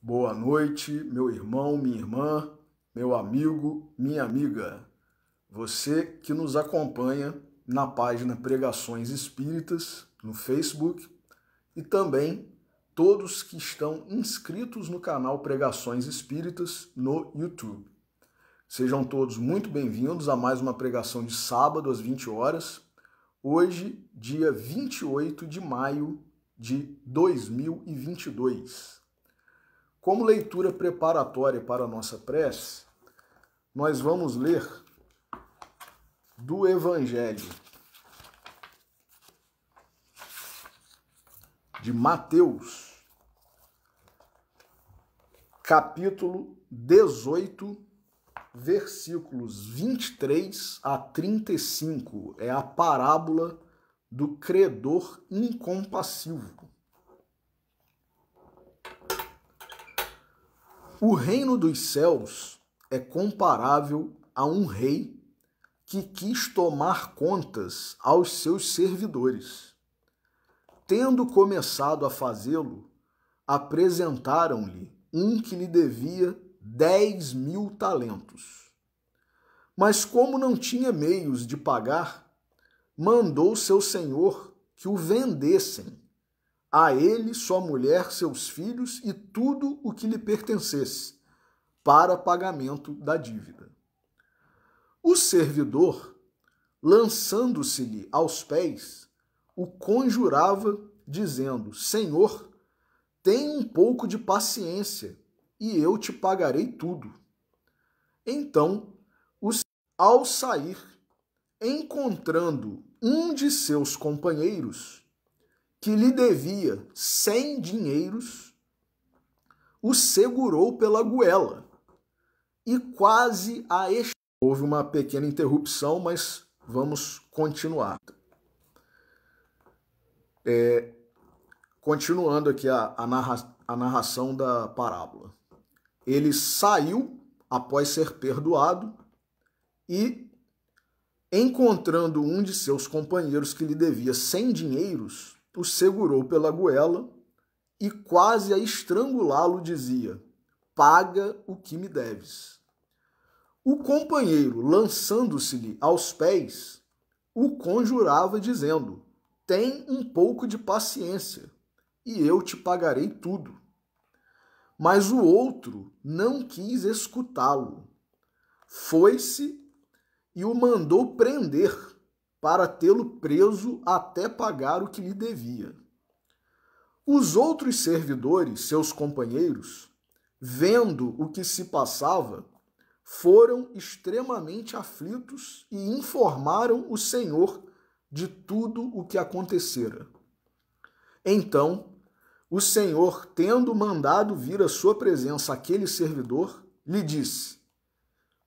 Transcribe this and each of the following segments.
Boa noite, meu irmão, minha irmã, meu amigo, minha amiga. Você que nos acompanha na página Pregações Espíritas no Facebook e também todos que estão inscritos no canal Pregações Espíritas no YouTube. Sejam todos muito bem-vindos a mais uma pregação de sábado às 20 horas. Hoje, dia 28 de maio de 2022. Como leitura preparatória para a nossa prece, nós vamos ler do Evangelho de Mateus, capítulo 18, versículos 23 a 35. É a parábola do credor incompassivo. O reino dos céus é comparável a um rei que quis tomar contas aos seus servidores. Tendo começado a fazê-lo, apresentaram-lhe um que lhe devia 10.000 talentos. Mas como não tinha meios de pagar, mandou seu senhor que o vendessem, a ele, sua mulher, seus filhos e tudo o que lhe pertencesse, para pagamento da dívida. O servidor, lançando-se-lhe aos pés, o conjurava, dizendo: Senhor, tem um pouco de paciência, e eu te pagarei tudo. Então, ao sair, encontrando um de seus companheiros, que lhe devia 100 dinheiros, o segurou pela goela e quase a Houve uma pequena interrupção, mas vamos continuar. Continuando aqui a narração da parábola. Ele saiu após ser perdoado e, encontrando um de seus companheiros que lhe devia 100 dinheiros, o segurou pela goela e quase a estrangulá-lo dizia: paga o que me deves. O companheiro, lançando-se-lhe aos pés, o conjurava dizendo: tem um pouco de paciência, e eu te pagarei tudo. Mas o outro não quis escutá-lo. Foi-se e o mandou prender, para tê-lo preso até pagar o que lhe devia. Os outros servidores, seus companheiros, vendo o que se passava, foram extremamente aflitos e informaram o Senhor de tudo o que acontecera. Então, o Senhor, tendo mandado vir à sua presença aquele servidor, lhe disse: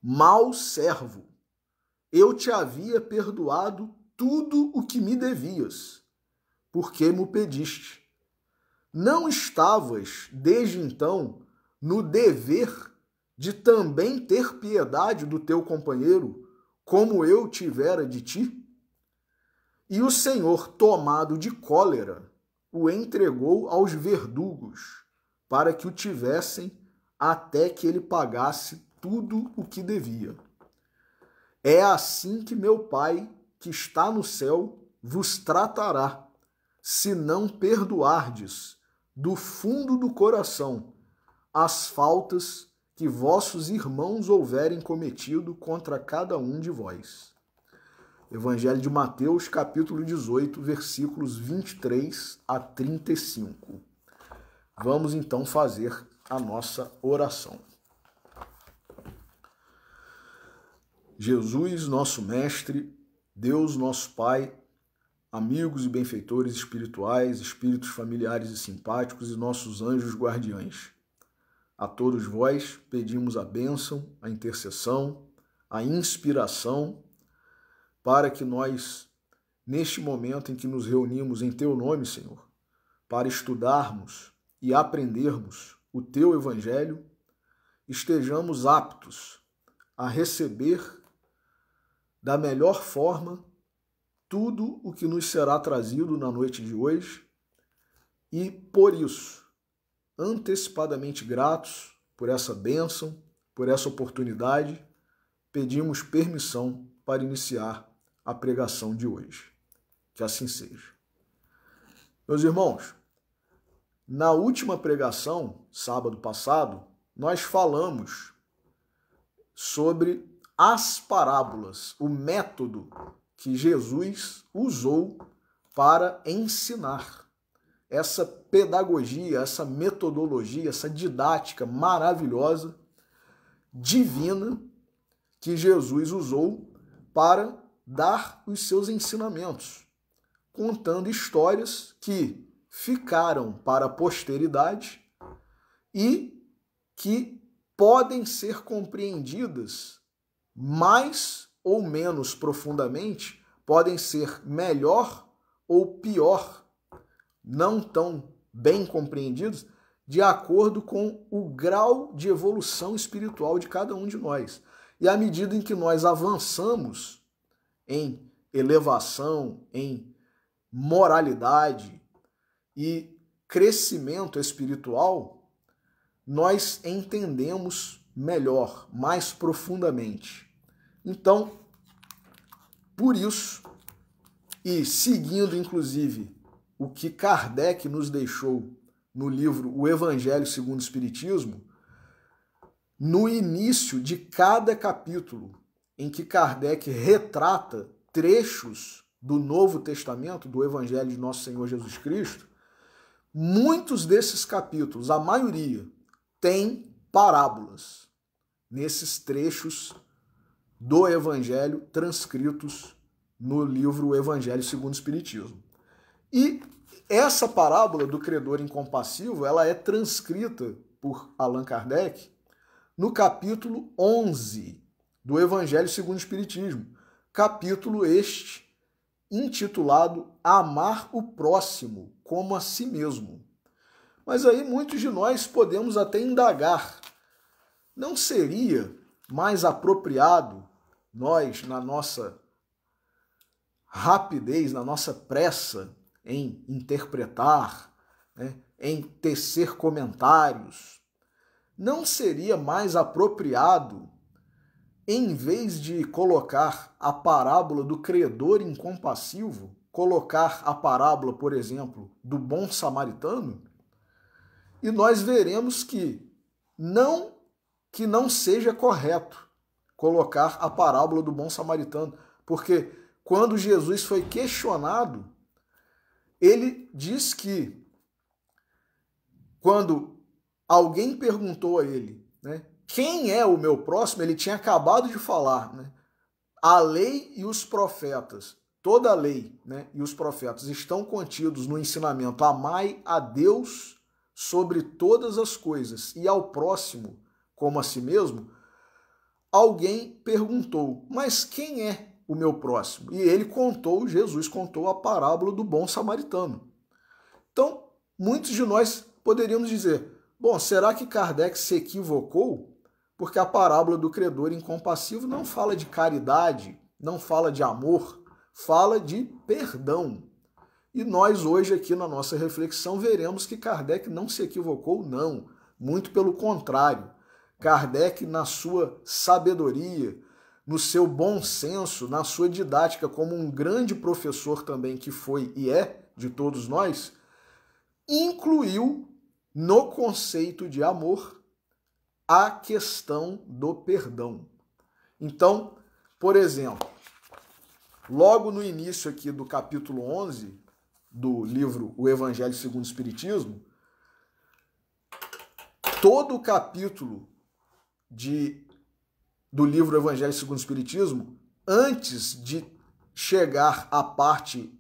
mau servo, eu te havia perdoado tudo o que me devias, porque me pediste. Não estavas, desde então, no dever de também ter piedade do teu companheiro, como eu tivera de ti? E o Senhor, tomado de cólera, o entregou aos verdugos, para que o tivessem até que ele pagasse tudo o que devia. É assim que meu Pai, que está no céu, vos tratará, se não perdoardes do fundo do coração as faltas que vossos irmãos houverem cometido contra cada um de vós. Evangelho de Mateus, capítulo 18, versículos 23 a 35. Vamos então fazer a nossa oração. Jesus, nosso Mestre, Deus, nosso Pai, amigos e benfeitores espirituais, espíritos familiares e simpáticos e nossos anjos guardiães. A todos vós pedimos a bênção, a intercessão, a inspiração, para que nós, neste momento em que nos reunimos em Teu nome, Senhor, para estudarmos e aprendermos o Teu Evangelho, estejamos aptos a receber da melhor forma tudo o que nos será trazido na noite de hoje e, por isso, antecipadamente gratos por essa bênção, por essa oportunidade. Pedimos permissão para iniciar a pregação de hoje. Que assim seja. Meus irmãos, na última pregação, sábado passado, nós falamos sobre as parábolas, o método que Jesus usou para ensinar. Essa pedagogia, essa metodologia, essa didática maravilhosa, divina, que Jesus usou para dar os seus ensinamentos, contando histórias que ficaram para a posteridade e que podem ser compreendidas mais ou menos profundamente, podem ser melhor ou pior, não tão bem compreendidos, de acordo com o grau de evolução espiritual de cada um de nós. E à medida em que nós avançamos em elevação, em moralidade e crescimento espiritual, nós entendemos melhor, mais profundamente. Então, por isso, e seguindo inclusive o que Kardec nos deixou no livro O Evangelho segundo o Espiritismo, no início de cada capítulo em que Kardec retrata trechos do Novo Testamento, do Evangelho de Nosso Senhor Jesus Cristo, muitos desses capítulos, a maioria, tem parábolas nesses trechos do Evangelho transcritos no livro O Evangelho segundo o Espiritismo. E essa parábola do credor incompassivo, ela é transcrita por Allan Kardec no capítulo 11 do Evangelho segundo o Espiritismo, capítulo este intitulado Amar o Próximo como a si mesmo. Mas aí muitos de nós podemos até indagar, não seria mais apropriado nós, na nossa rapidez, na nossa pressa em interpretar, né, em tecer comentários, não seria mais apropriado, em vez de colocar a parábola do credor incompassivo, colocar a parábola, por exemplo, do bom samaritano? E nós veremos que não seja correto colocar a parábola do bom samaritano, porque quando Jesus foi questionado, ele diz que quando alguém perguntou a ele, né, quem é o meu próximo, ele tinha acabado de falar, né, a lei e os profetas, toda a lei, né, e os profetas estão contidos no ensinamento: amai a Deus sobre todas as coisas e ao próximo como a si mesmo. Alguém perguntou, mas quem é o meu próximo? E Jesus contou a parábola do bom samaritano. Então, muitos de nós poderíamos dizer, bom, será que Kardec se equivocou? Porque a parábola do credor incompassivo não fala de caridade, não fala de amor, fala de perdão. E nós hoje aqui na nossa reflexão veremos que Kardec não se equivocou, não. Muito pelo contrário. Kardec, na sua sabedoria, no seu bom senso, na sua didática, como um grande professor também que foi e é de todos nós, incluiu no conceito de amor a questão do perdão. Então, por exemplo, logo no início aqui do capítulo 11 do livro O Evangelho segundo o Espiritismo, todo o capítulo do livro Evangelho segundo o Espiritismo, antes de chegar à parte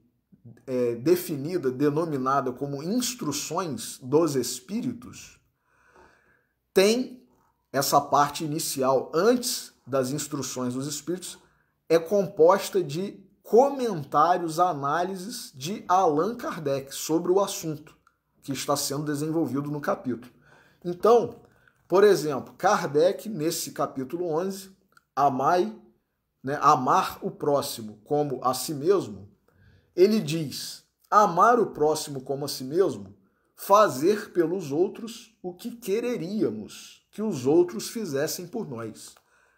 definida, denominada como instruções dos Espíritos, tem essa parte inicial, antes das instruções dos Espíritos, é composta de comentários, análises de Allan Kardec sobre o assunto que está sendo desenvolvido no capítulo. Então, por exemplo, Kardec, nesse capítulo 11, amar o próximo como a si mesmo, ele diz, amar o próximo como a si mesmo fazer pelos outros o que quereríamos que os outros fizessem por nós.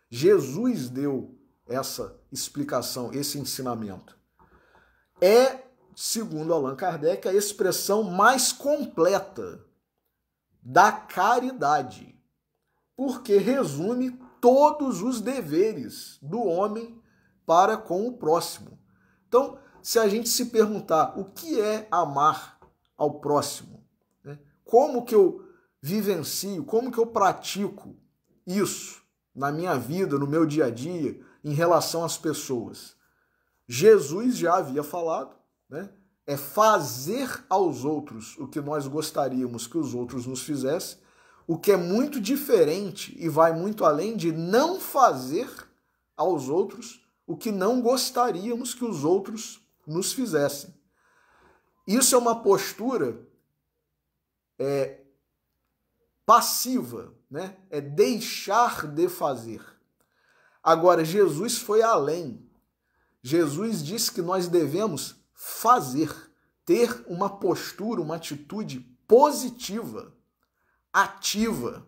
Jesus deu essa explicação, esse ensinamento. É, segundo Allan Kardec, a expressão mais completa da caridade, porque resume todos os deveres do homem para com o próximo. Então, se a gente se perguntar o que é amar ao próximo, né? Como que eu vivencio, como que eu pratico isso na minha vida, no meu dia a dia, em relação às pessoas? Jesus já havia falado, né? É fazer aos outros o que nós gostaríamos que os outros nos fizessem, o que é muito diferente e vai muito além de não fazer aos outros o que não gostaríamos que os outros nos fizessem. Isso é uma postura passiva, né? É deixar de fazer. Agora, Jesus foi além. Jesus disse que nós devemos fazer, ter uma postura, uma atitude positiva, ativa.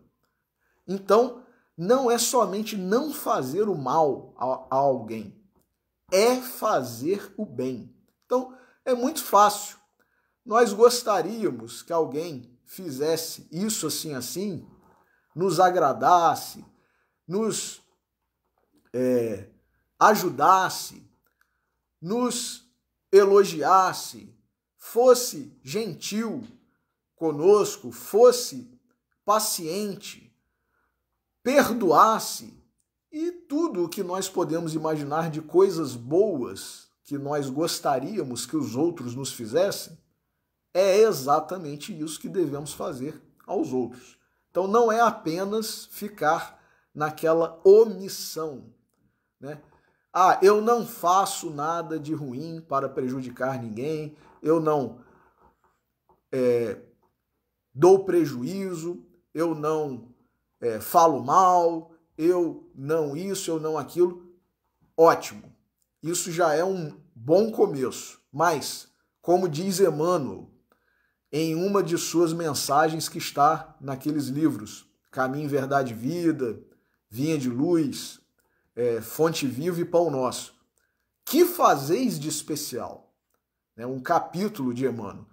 Então, não é somente não fazer o mal a alguém, é fazer o bem. Então, é muito fácil. Nós gostaríamos que alguém fizesse isso assim, assim, nos agradasse, nos ajudasse, nos elogiasse, fosse gentil conosco, fosse paciente, perdoasse, e tudo o que nós podemos imaginar de coisas boas que nós gostaríamos que os outros nos fizessem, é exatamente isso que devemos fazer aos outros. Então não é apenas ficar naquela omissão, né? Ah, eu não faço nada de ruim para prejudicar ninguém, eu não dou prejuízo, eu não falo mal, eu não isso, eu não aquilo. Ótimo, isso já é um bom começo, mas, como diz Emmanuel, em uma de suas mensagens que está naqueles livros, Caminho, Verdade e Vida, Vinha de Luz, Fonte Viva e Pão Nosso. Que fazeis de especial? Um capítulo de Emmanuel.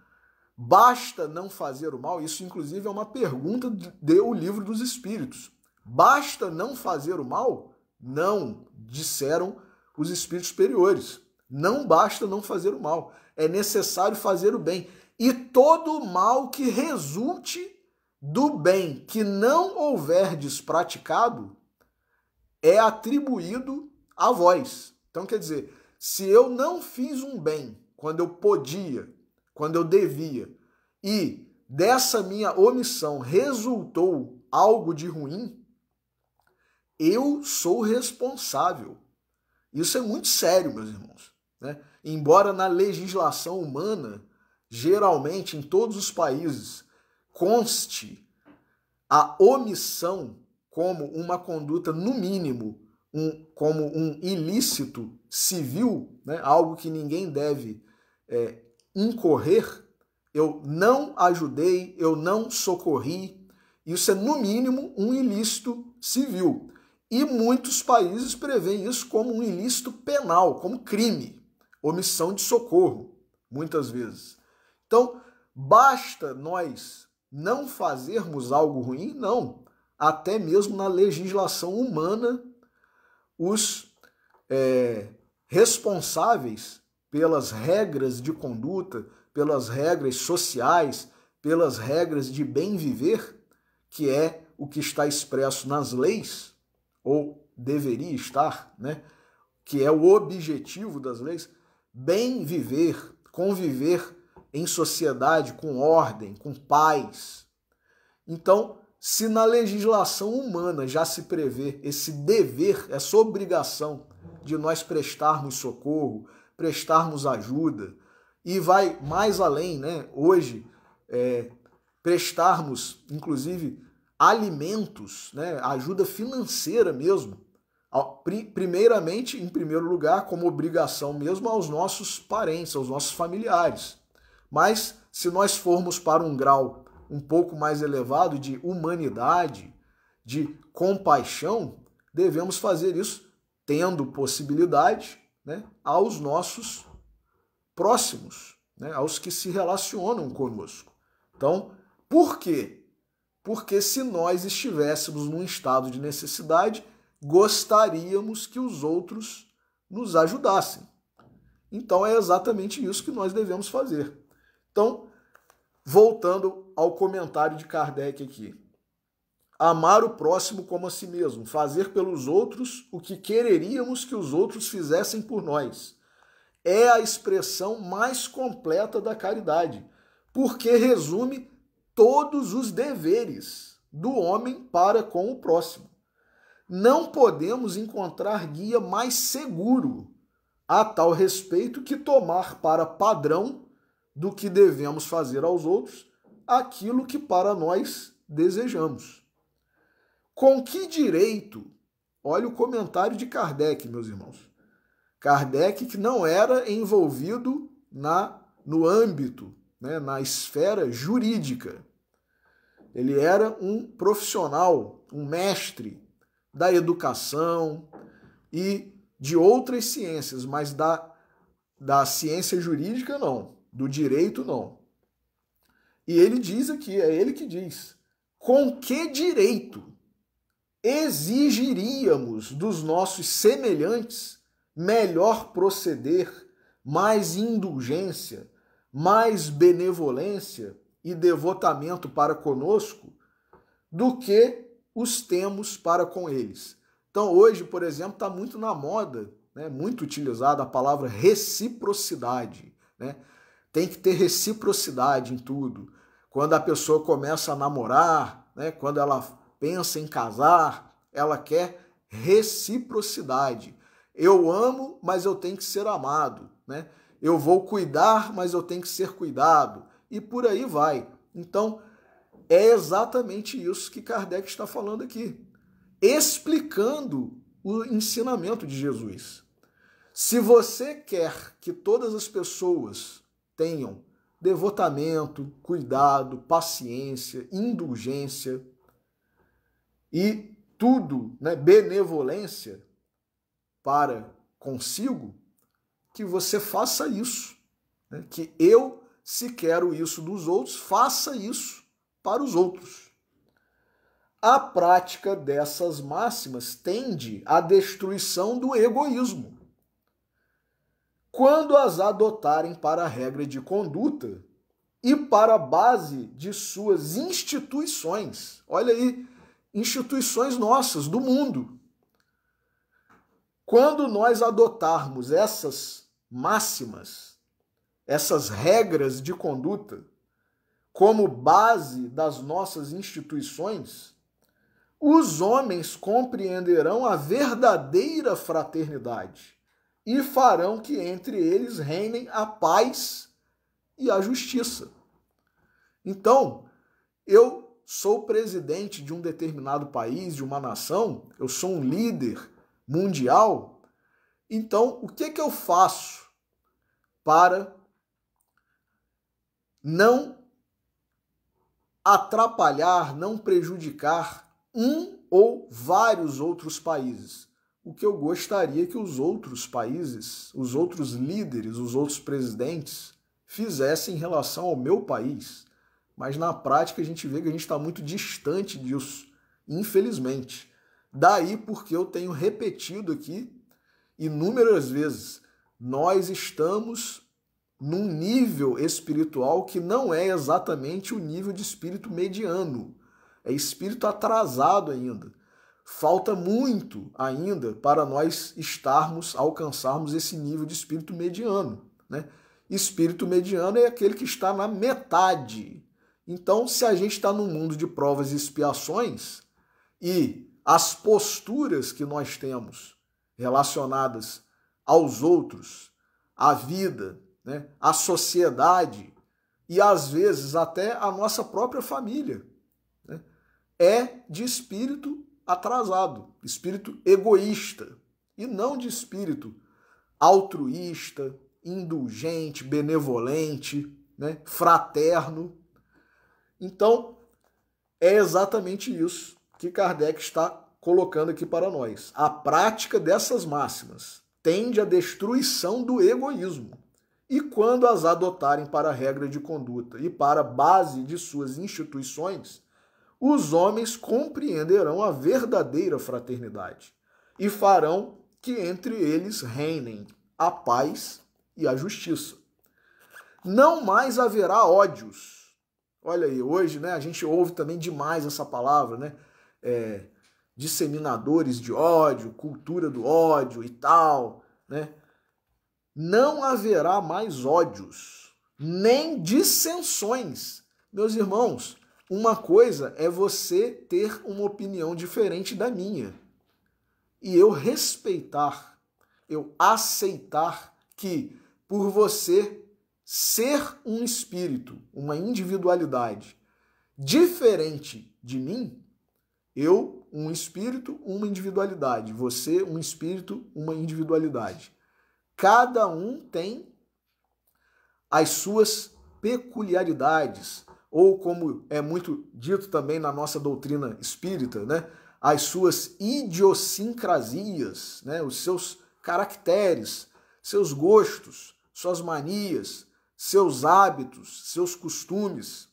Basta não fazer o mal? Isso, inclusive, é uma pergunta do Livro dos Espíritos. Basta não fazer o mal? Não, disseram os espíritos superiores. Não basta não fazer o mal. É necessário fazer o bem. E todo o mal que resulte do bem que não houverdes praticado é atribuído a vós. Então, quer dizer, se eu não fiz um bem quando eu podia, quando eu devia, e dessa minha omissão resultou algo de ruim, eu sou responsável. Isso é muito sério, meus irmãos, né? Embora na legislação humana, geralmente em todos os países, conste a omissão como uma conduta, no mínimo, como um ilícito civil, né? Algo que ninguém deve incorrer. Eu não ajudei, eu não socorri. Isso é, no mínimo, um ilícito civil. E muitos países prevêem isso como um ilícito penal, como crime, omissão de socorro, muitas vezes. Então, basta nós não fazermos algo ruim? Não. Até mesmo na legislação humana, os responsáveis pelas regras de conduta, pelas regras sociais, pelas regras de bem viver, que é o que está expresso nas leis, ou deveria estar, né? Que é o objetivo das leis, bem viver, conviver em sociedade com ordem, com paz. Então, se na legislação humana já se prevê esse dever, essa obrigação de nós prestarmos socorro, prestarmos ajuda, e vai mais além, né? Hoje, prestarmos, inclusive, alimentos, né? Ajuda financeira mesmo, primeiramente, em primeiro lugar, como obrigação mesmo aos nossos parentes, aos nossos familiares. Mas se nós formos para um grau um pouco mais elevado de humanidade, de compaixão, devemos fazer isso tendo possibilidade, né, aos nossos próximos, né, aos que se relacionam conosco. Então, por quê? Porque se nós estivéssemos num estado de necessidade, gostaríamos que os outros nos ajudassem. Então, é exatamente isso que nós devemos fazer. Então, voltando ao comentário de Kardec aqui. Amar o próximo como a si mesmo, fazer pelos outros o que quereríamos que os outros fizessem por nós. É a expressão mais completa da caridade, porque resume todos os deveres do homem para com o próximo. Não podemos encontrar guia mais seguro a tal respeito que tomar para padrão do que devemos fazer aos outros aquilo que para nós desejamos. Com que direito? Olha o comentário de Kardec, meus irmãos. Kardec que não era envolvido no âmbito, né, na esfera jurídica. Ele era um profissional, um mestre da educação e de outras ciências, mas da ciência jurídica não, do direito não. E ele diz aqui, é ele que diz, com que direito exigiríamos dos nossos semelhantes melhor proceder, mais indulgência, mais benevolência e devotamento para conosco do que os temos para com eles. Então hoje, por exemplo, está muito na moda, né, muito utilizada a palavra reciprocidade, né? Tem que ter reciprocidade em tudo. Quando a pessoa começa a namorar, né, quando ela pensa em casar, ela quer reciprocidade. Eu amo, mas eu tenho que ser amado, né? Eu vou cuidar, mas eu tenho que ser cuidado. E por aí vai. Então, é exatamente isso que Kardec está falando aqui, explicando o ensinamento de Jesus. Se você quer que todas as pessoas tenham devotamento, cuidado, paciência, indulgência e tudo, né, benevolência para consigo, que você faça isso, né? Que eu, se quero isso dos outros, faça isso para os outros. A prática dessas máximas tende à destruição do egoísmo. Quando as adotarem para a regra de conduta e para a base de suas instituições, olha aí, instituições nossas, do mundo. Quando nós adotarmos essas máximas, essas regras de conduta, como base das nossas instituições, os homens compreenderão a verdadeira fraternidade e farão que entre eles reinem a paz e a justiça. Então, eu sou presidente de um determinado país, de uma nação, eu sou um líder mundial, então o que eu faço para não atrapalhar, não prejudicar um ou vários outros países? O que eu gostaria que os outros países, os outros líderes, os outros presidentes fizessem em relação ao meu país. Mas na prática a gente vê que a gente está muito distante disso, infelizmente. Daí porque eu tenho repetido aqui inúmeras vezes, nós estamos num nível espiritual que não é exatamente o nível de espírito mediano. É espírito atrasado ainda. Falta muito ainda para nós alcançarmos esse nível de espírito mediano, né? Espírito mediano é aquele que está na metade. Então, se a gente está num mundo de provas e expiações e as posturas que nós temos relacionadas aos outros, à vida, né, à sociedade e às vezes até à nossa própria família, né, é de espírito atrasado, espírito egoísta e não de espírito altruísta, indulgente, benevolente, né, fraterno. Então, é exatamente isso que Kardec está colocando aqui para nós. A prática dessas máximas tende à destruição do egoísmo. E quando as adotarem para regra de conduta e para base de suas instituições, os homens compreenderão a verdadeira fraternidade e farão que entre eles reinem a paz e a justiça. Não mais haverá ódios. Olha aí, hoje, né, a gente ouve também demais essa palavra, né? Disseminadores de ódio, cultura do ódio e tal, né? Não haverá mais ódios, nem dissensões. Meus irmãos, uma coisa é você ter uma opinião diferente da minha e eu respeitar, eu aceitar que por você ser um espírito, uma individualidade diferente de mim, eu, um espírito, uma individualidade, você, um espírito, uma individualidade. Cada um tem as suas peculiaridades, ou como é muito dito também na nossa doutrina espírita, né, as suas idiosincrasias, né, os seus caracteres, seus gostos, suas manias, seus hábitos, seus costumes.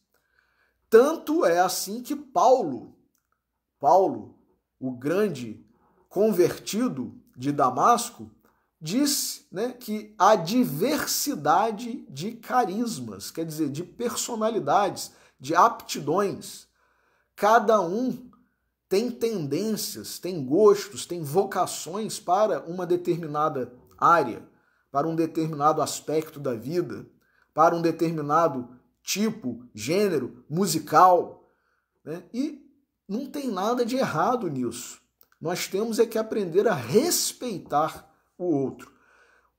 Tanto é assim que Paulo, o grande convertido de Damasco, disse, né, que a diversidade de carismas, quer dizer, de personalidades, de aptidões, cada um tem tendências, tem gostos, tem vocações para uma determinada área, para um determinado aspecto da vida, para um determinado tipo, gênero musical, né? E não tem nada de errado nisso. Nós temos é que aprender a respeitar o outro.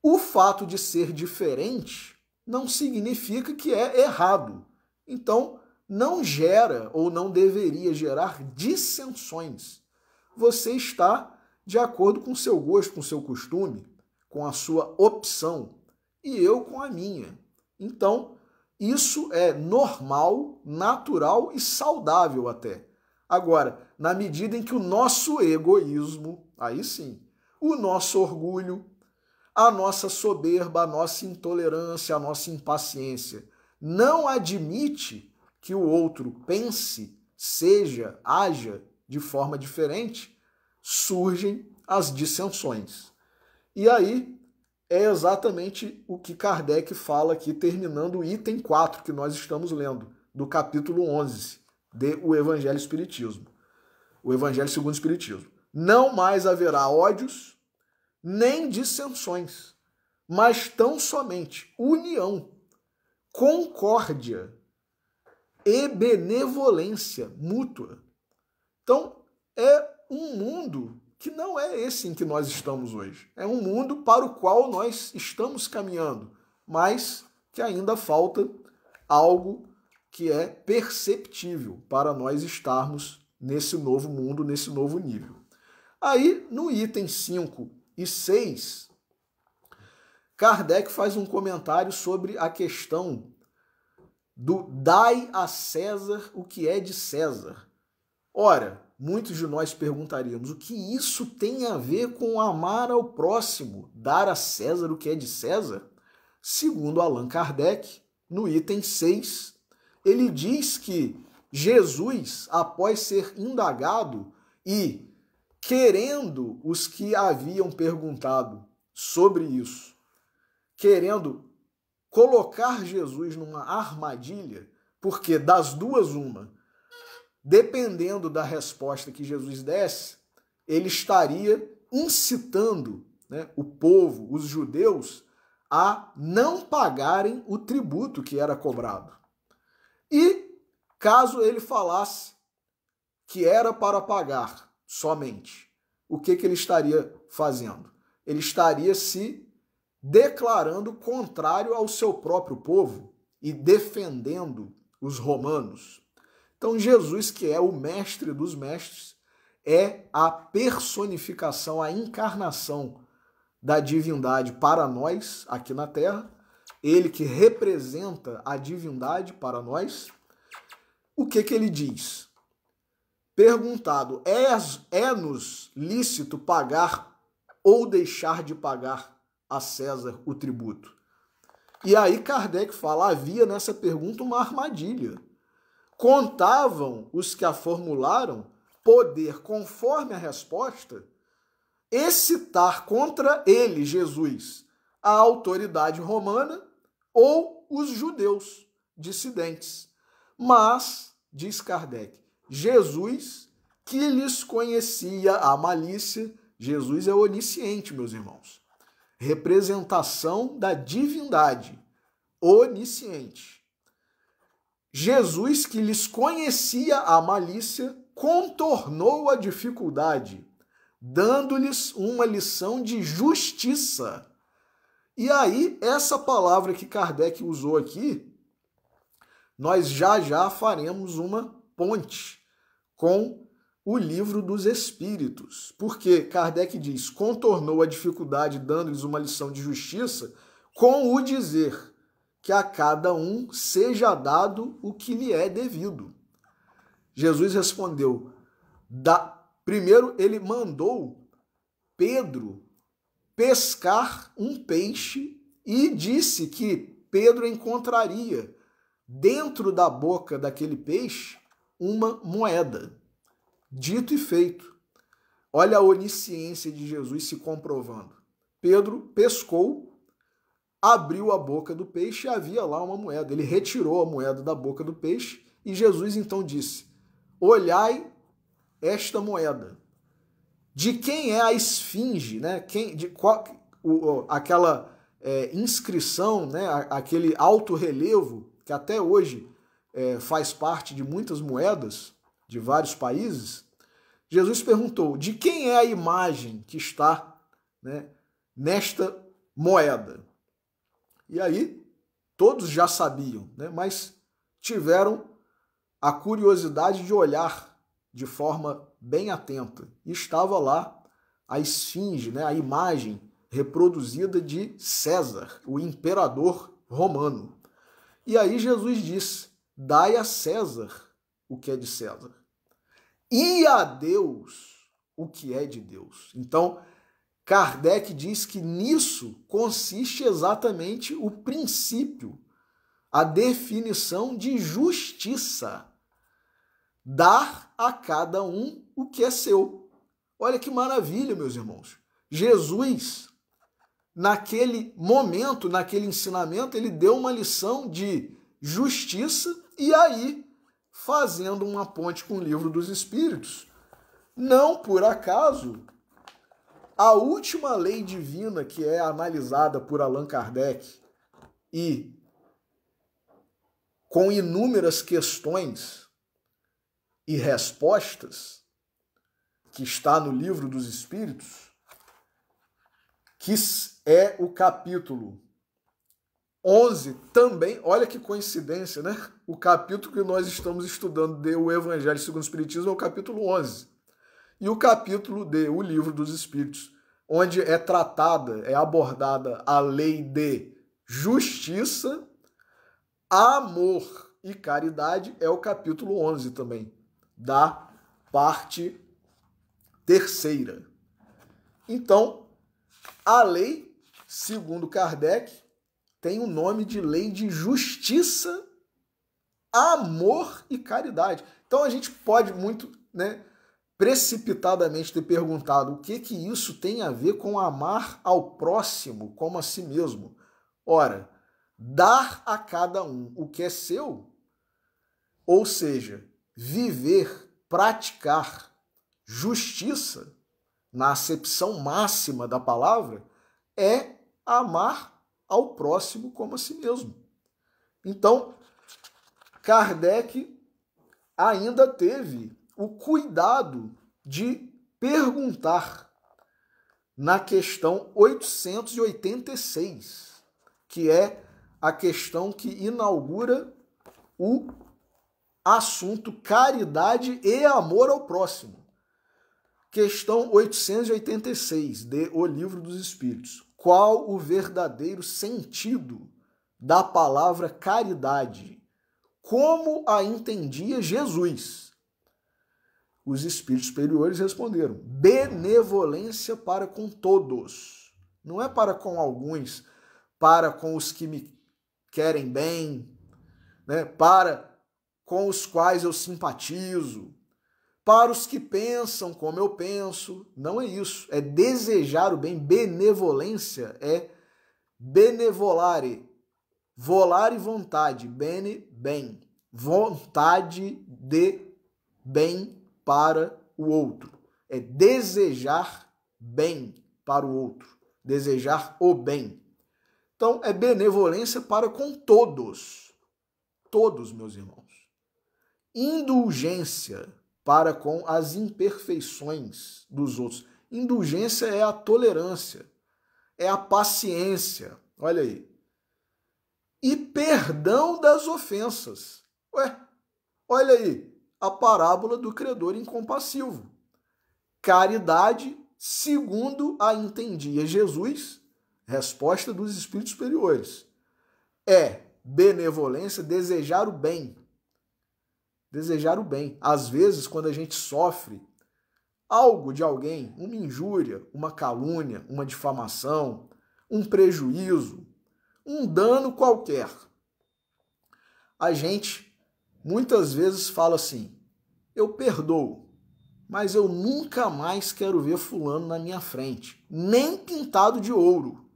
O fato de ser diferente não significa que é errado. Então, não gera ou não deveria gerar dissensões. Você está de acordo com o seu gosto, com o seu costume, com a sua opção, e eu com a minha. Então, isso é normal, natural e saudável até. Agora, na medida em que o nosso egoísmo, aí sim, o nosso orgulho, a nossa soberba, a nossa intolerância, a nossa impaciência não admite que o outro pense, seja, haja de forma diferente, surgem as dissensões. E aí é exatamente o que Kardec fala aqui, terminando o item 4 que nós estamos lendo, do capítulo 11 de O Evangelho Espiritismo. O Evangelho segundo o Espiritismo. Não mais haverá ódios, nem dissensões, mas tão somente união, concórdia e benevolência mútua. Então, é um mundo que não é esse em que nós estamos hoje. É um mundo para o qual nós estamos caminhando, mas que ainda falta algo que é perceptível para nós estarmos nesse novo mundo, nesse novo nível. Aí, no item 5 e 6, Kardec faz um comentário sobre a questão do dai a César o que é de César. Ora, muitos de nós perguntaríamos, o que isso tem a ver com amar ao próximo, dar a César o que é de César? Segundo Allan Kardec, no item 6, ele diz que Jesus, após ser indagado e querendo os que haviam perguntado sobre isso, querendo colocar Jesus numa armadilha, porque das duas uma, dependendo da resposta que Jesus desse, ele estaria incitando, né, o povo, os judeus, a não pagarem o tributo que era cobrado. E caso ele falasse que era para pagar somente, o que ele estaria fazendo? Ele estaria se declarando contrário ao seu próprio povo e defendendo os romanos. Então Jesus, que é o mestre dos mestres, é a personificação, a encarnação da divindade para nós aqui na Terra, ele que representa a divindade para nós, o que ele diz? Perguntado, é-nos lícito pagar ou deixar de pagar a César o tributo? E aí Kardec fala, havia nessa pergunta uma armadilha. Contavam os que a formularam poder, conforme a resposta, excitar contra ele, Jesus, a autoridade romana ou os judeus dissidentes. Mas, diz Kardec, Jesus, que lhes conhecia a malícia, Jesus é onisciente, meus irmãos. Representação da divindade, onisciente. Jesus, que lhes conhecia a malícia, contornou a dificuldade, dando-lhes uma lição de justiça. E aí, essa palavra que Kardec usou aqui, nós já faremos uma ponte com o Livro dos Espíritos. Porque Kardec diz, contornou a dificuldade, dando-lhes uma lição de justiça, com o dizer que a cada um seja dado o que lhe é devido. Jesus respondeu, primeiro ele mandou Pedro pescar um peixe e disse que Pedro encontraria dentro da boca daquele peixe uma moeda. Dito e feito. Olha a onisciência de Jesus se comprovando. Pedro pescou, abriu a boca do peixe e havia lá uma moeda. Ele retirou a moeda da boca do peixe e Jesus então disse, olhai esta moeda. De quem é a esfinge, né? Aquela inscrição, né? Aquele alto relevo que até hoje faz parte de muitas moedas de vários países. Jesus perguntou, de quem é a imagem que está, né, nesta moeda? E aí, todos já sabiam, né, mas tiveram a curiosidade de olhar de forma bem atenta. E estava lá a esfinge, né, a imagem reproduzida de César, o imperador romano. E aí Jesus disse, dai a César o que é de César, e a Deus o que é de Deus. Então, Kardec diz que nisso consiste exatamente o princípio, a definição de justiça. Dar a cada um o que é seu. Olha que maravilha, meus irmãos. Jesus, naquele momento, naquele ensinamento, ele deu uma lição de justiça e aí, fazendo uma ponte com o Livro dos Espíritos, não por acaso, a última lei divina que é analisada por Allan Kardec e com inúmeras questões e respostas, que está no Livro dos Espíritos, que é o capítulo 11 também, olha que coincidência, né? O capítulo que nós estamos estudando de O Evangelho segundo o Espiritismo é o capítulo 11. E o capítulo de O Livro dos Espíritos, onde é tratada, é abordada a lei de justiça, amor e caridade, é o capítulo 11 também, da parte terceira. Então, a lei, segundo Kardec, tem o nome de lei de justiça, amor e caridade. Então a gente pode muito, né, precipitadamente ter perguntado o que isso tem a ver com amar ao próximo como a si mesmo. Ora, dar a cada um o que é seu, ou seja, viver, praticar justiça, na acepção máxima da palavra, é amar ao próximo como a si mesmo. Então, Kardec ainda teve o cuidado de perguntar na questão 886, que é a questão que inaugura o assunto caridade e amor ao próximo. Questão 886 de O Livro dos Espíritos. Qual o verdadeiro sentido da palavra caridade, como a entendia Jesus? Os espíritos superiores responderam: benevolência para com todos. Não é para com alguns, para com os que me querem bem, né? Para com os quais eu simpatizo, para os que pensam como eu penso. Não é isso. É desejar o bem. Benevolência é benevolare. Volare vontade. Bene, bem. Vontade de bem para o outro. É desejar bem para o outro. Desejar o bem. Então, é benevolência para com todos. Todos, meus irmãos. Indulgência para com as imperfeições dos outros. Indulgência é a tolerância, é a paciência. Olha aí. E perdão das ofensas. Ué, olha aí, a parábola do credor incompassivo. Caridade, segundo a entendia Jesus, resposta dos espíritos superiores, é benevolência, desejar o bem. Desejar o bem. Às vezes, quando a gente sofre algo de alguém, uma injúria, uma calúnia, uma difamação, um prejuízo, um dano qualquer, a gente muitas vezes fala assim: eu perdoo, mas eu nunca mais quero ver fulano na minha frente, nem pintado de ouro.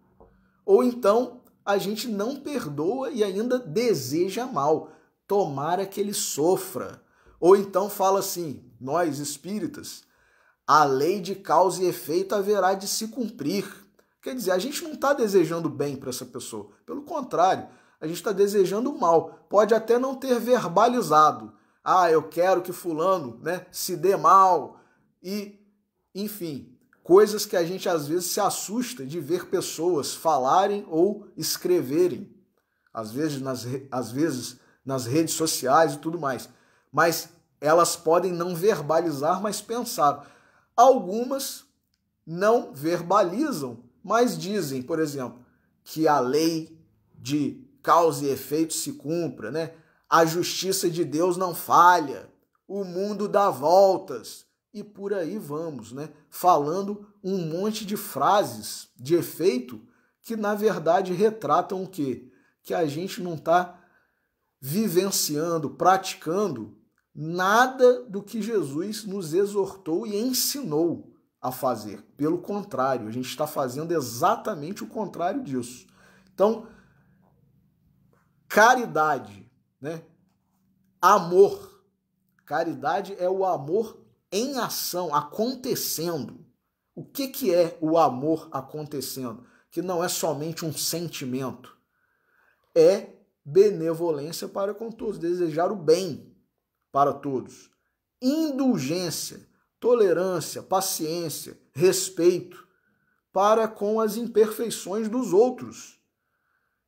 Ou então a gente não perdoa e ainda deseja mal. Tomara que ele sofra. Ou então fala assim: nós espíritas, a lei de causa e efeito haverá de se cumprir. Quer dizer, a gente não está desejando bem para essa pessoa. Pelo contrário, a gente está desejando mal. Pode até não ter verbalizado. Ah, eu quero que fulano, né, se dê mal. E, enfim, coisas que a gente às vezes se assusta de ver pessoas falarem ou escreverem. Às vezes nas redes sociais e tudo mais. Mas elas podem não verbalizar, mas pensar. Algumas não verbalizam, mas dizem, por exemplo, que a lei de causa e efeito se cumpra, né? A justiça de Deus não falha, o mundo dá voltas, e por aí vamos, né? Falando um monte de frases de efeito que, na verdade, retratam o quê? Que a gente não está vivenciando, praticando nada do que Jesus nos exortou e ensinou a fazer. Pelo contrário, a gente está fazendo exatamente o contrário disso. Então, caridade, né? Amor. Caridade é o amor em ação, acontecendo. O que é o amor acontecendo? Que não é somente um sentimento. É benevolência para com todos, desejar o bem para todos. Indulgência, tolerância, paciência, respeito para com as imperfeições dos outros.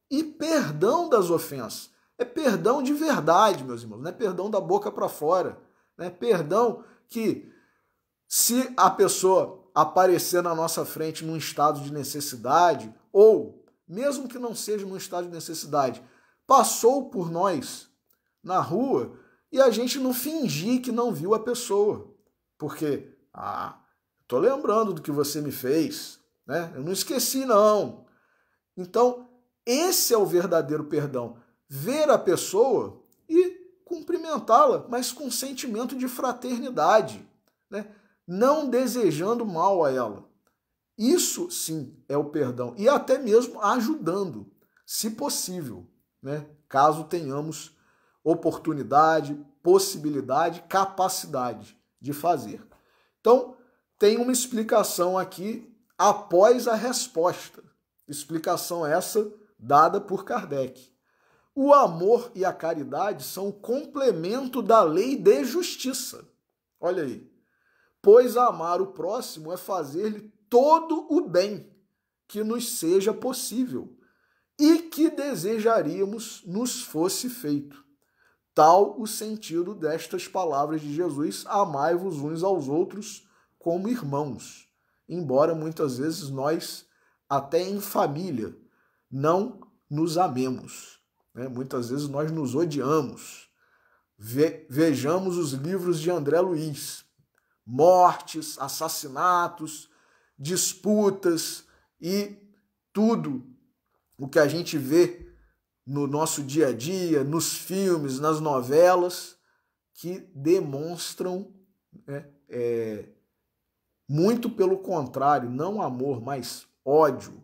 E perdão das ofensas. É perdão de verdade, meus irmãos, não é perdão da boca para fora. É perdão que, se a pessoa aparecer na nossa frente num estado de necessidade, ou mesmo que não seja num estado de necessidade, passou por nós na rua e a gente não fingir que não viu a pessoa. Porque, tô lembrando do que você me fez, né? Eu não esqueci, não. Então, esse é o verdadeiro perdão. Ver a pessoa e cumprimentá-la, mas com sentimento de fraternidade, né? Não desejando mal a ela. Isso, sim, é o perdão. E até mesmo ajudando, se possível, né? Caso tenhamos oportunidade, possibilidade, capacidade de fazer. Então, tem uma explicação aqui após a resposta. Explicação essa dada por Kardec. O amor e a caridade são o complemento da lei de justiça. Olha aí. Pois amar o próximo é fazer-lhe todo o bem que nos seja possível e que desejaríamos nos fosse feito. Tal o sentido destas palavras de Jesus: amai-vos uns aos outros como irmãos. Embora muitas vezes nós, até em família, não nos amemos. né? Muitas vezes nós nos odiamos. Vejamos os livros de André Luiz. Mortes, assassinatos, disputas e tudo o que a gente vê no nosso dia a dia, nos filmes, nas novelas, que demonstram, né, muito pelo contrário, não amor, mas ódio,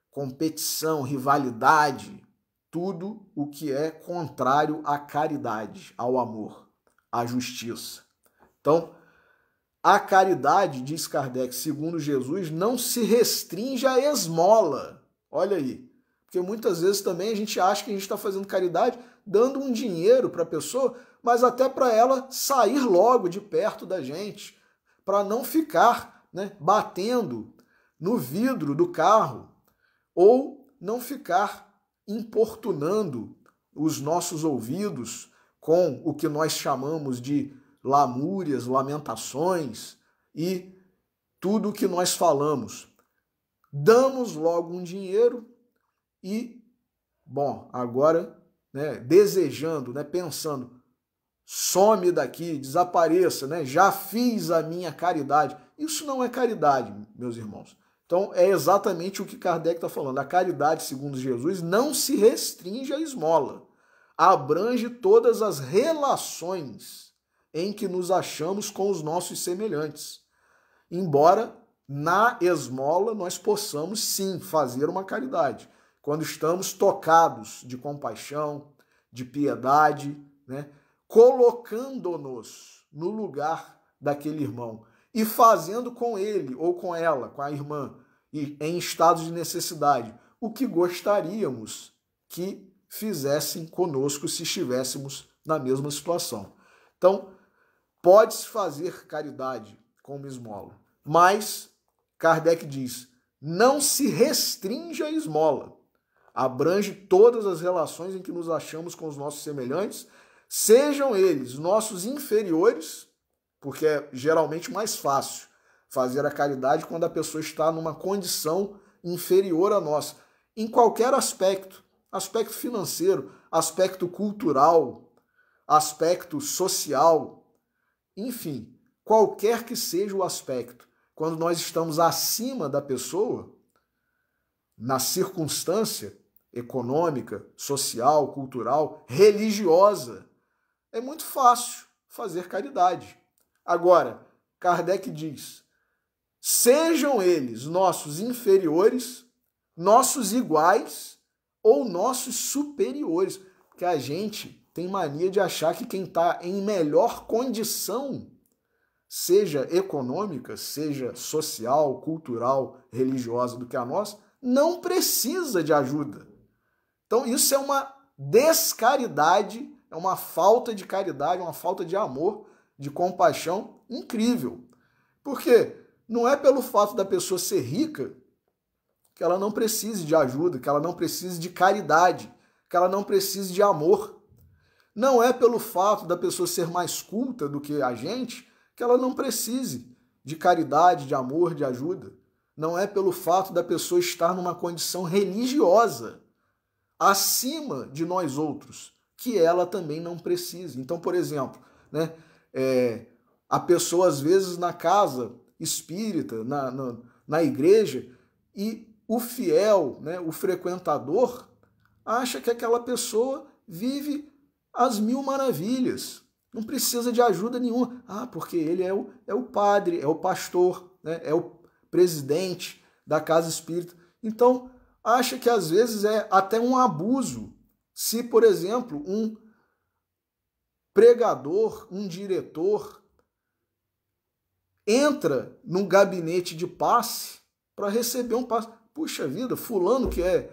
competição, rivalidade, tudo o que é contrário à caridade, ao amor, à justiça. Então, a caridade, diz Kardec, segundo Jesus, não se restringe à esmola. Olha aí. Porque muitas vezes também a gente acha que a gente está fazendo caridade dando um dinheiro para a pessoa, mas até para ela sair logo de perto da gente, para não ficar, né, batendo no vidro do carro ou não ficar importunando os nossos ouvidos com o que nós chamamos de lamúrias, lamentações e tudo o que nós falamos. Damos logo um dinheiro e, bom, agora, né, desejando, né, pensando, some daqui, desapareça, né, já fiz a minha caridade. Isso não é caridade, meus irmãos. Então, é exatamente o que Kardec está falando. A caridade, segundo Jesus, não se restringe à esmola. Abrange todas as relações em que nos achamos com os nossos semelhantes. Embora na esmola nós possamos sim fazer uma caridade, quando estamos tocados de compaixão, de piedade, né, colocando-nos no lugar daquele irmão e fazendo com ele ou com ela, com a irmã, em estado de necessidade, o que gostaríamos que fizessem conosco se estivéssemos na mesma situação. Então, pode-se fazer caridade como esmola, mas Kardec diz, não se restringe à esmola. Abrange todas as relações em que nos achamos com os nossos semelhantes, sejam eles nossos inferiores, porque é geralmente mais fácil fazer a caridade quando a pessoa está numa condição inferior à nossa, em qualquer aspecto, aspecto financeiro, aspecto cultural, aspecto social, enfim, qualquer que seja o aspecto, quando nós estamos acima da pessoa, na circunstância econômica, social, cultural, religiosa, é muito fácil fazer caridade. Agora, Kardec diz, sejam eles nossos inferiores, nossos iguais ou nossos superiores, porque a gente tem mania de achar que quem está em melhor condição, seja econômica, seja social, cultural, religiosa do que a nossa, não precisa de ajuda. Então isso é uma descaridade, é uma falta de caridade, uma falta de amor, de compaixão incrível. Porque não é pelo fato da pessoa ser rica que ela não precise de ajuda, que ela não precise de caridade, que ela não precise de amor. Não é pelo fato da pessoa ser mais culta do que a gente que ela não precise de caridade, de amor, de ajuda. Não é pelo fato da pessoa estar numa condição religiosa acima de nós outros que ela também não precise. Então, por exemplo, né, a pessoa às vezes na casa espírita, na igreja, e o fiel, né, o frequentador, acha que aquela pessoa vive as mil maravilhas, não precisa de ajuda nenhuma. Ah, porque ele é o padre, é o pastor, né, é o presidente da casa espírita. Então, acha que às vezes é até um abuso se, por exemplo, um pregador, um diretor, entra num gabinete de passe para receber um passe. Puxa vida, fulano que é...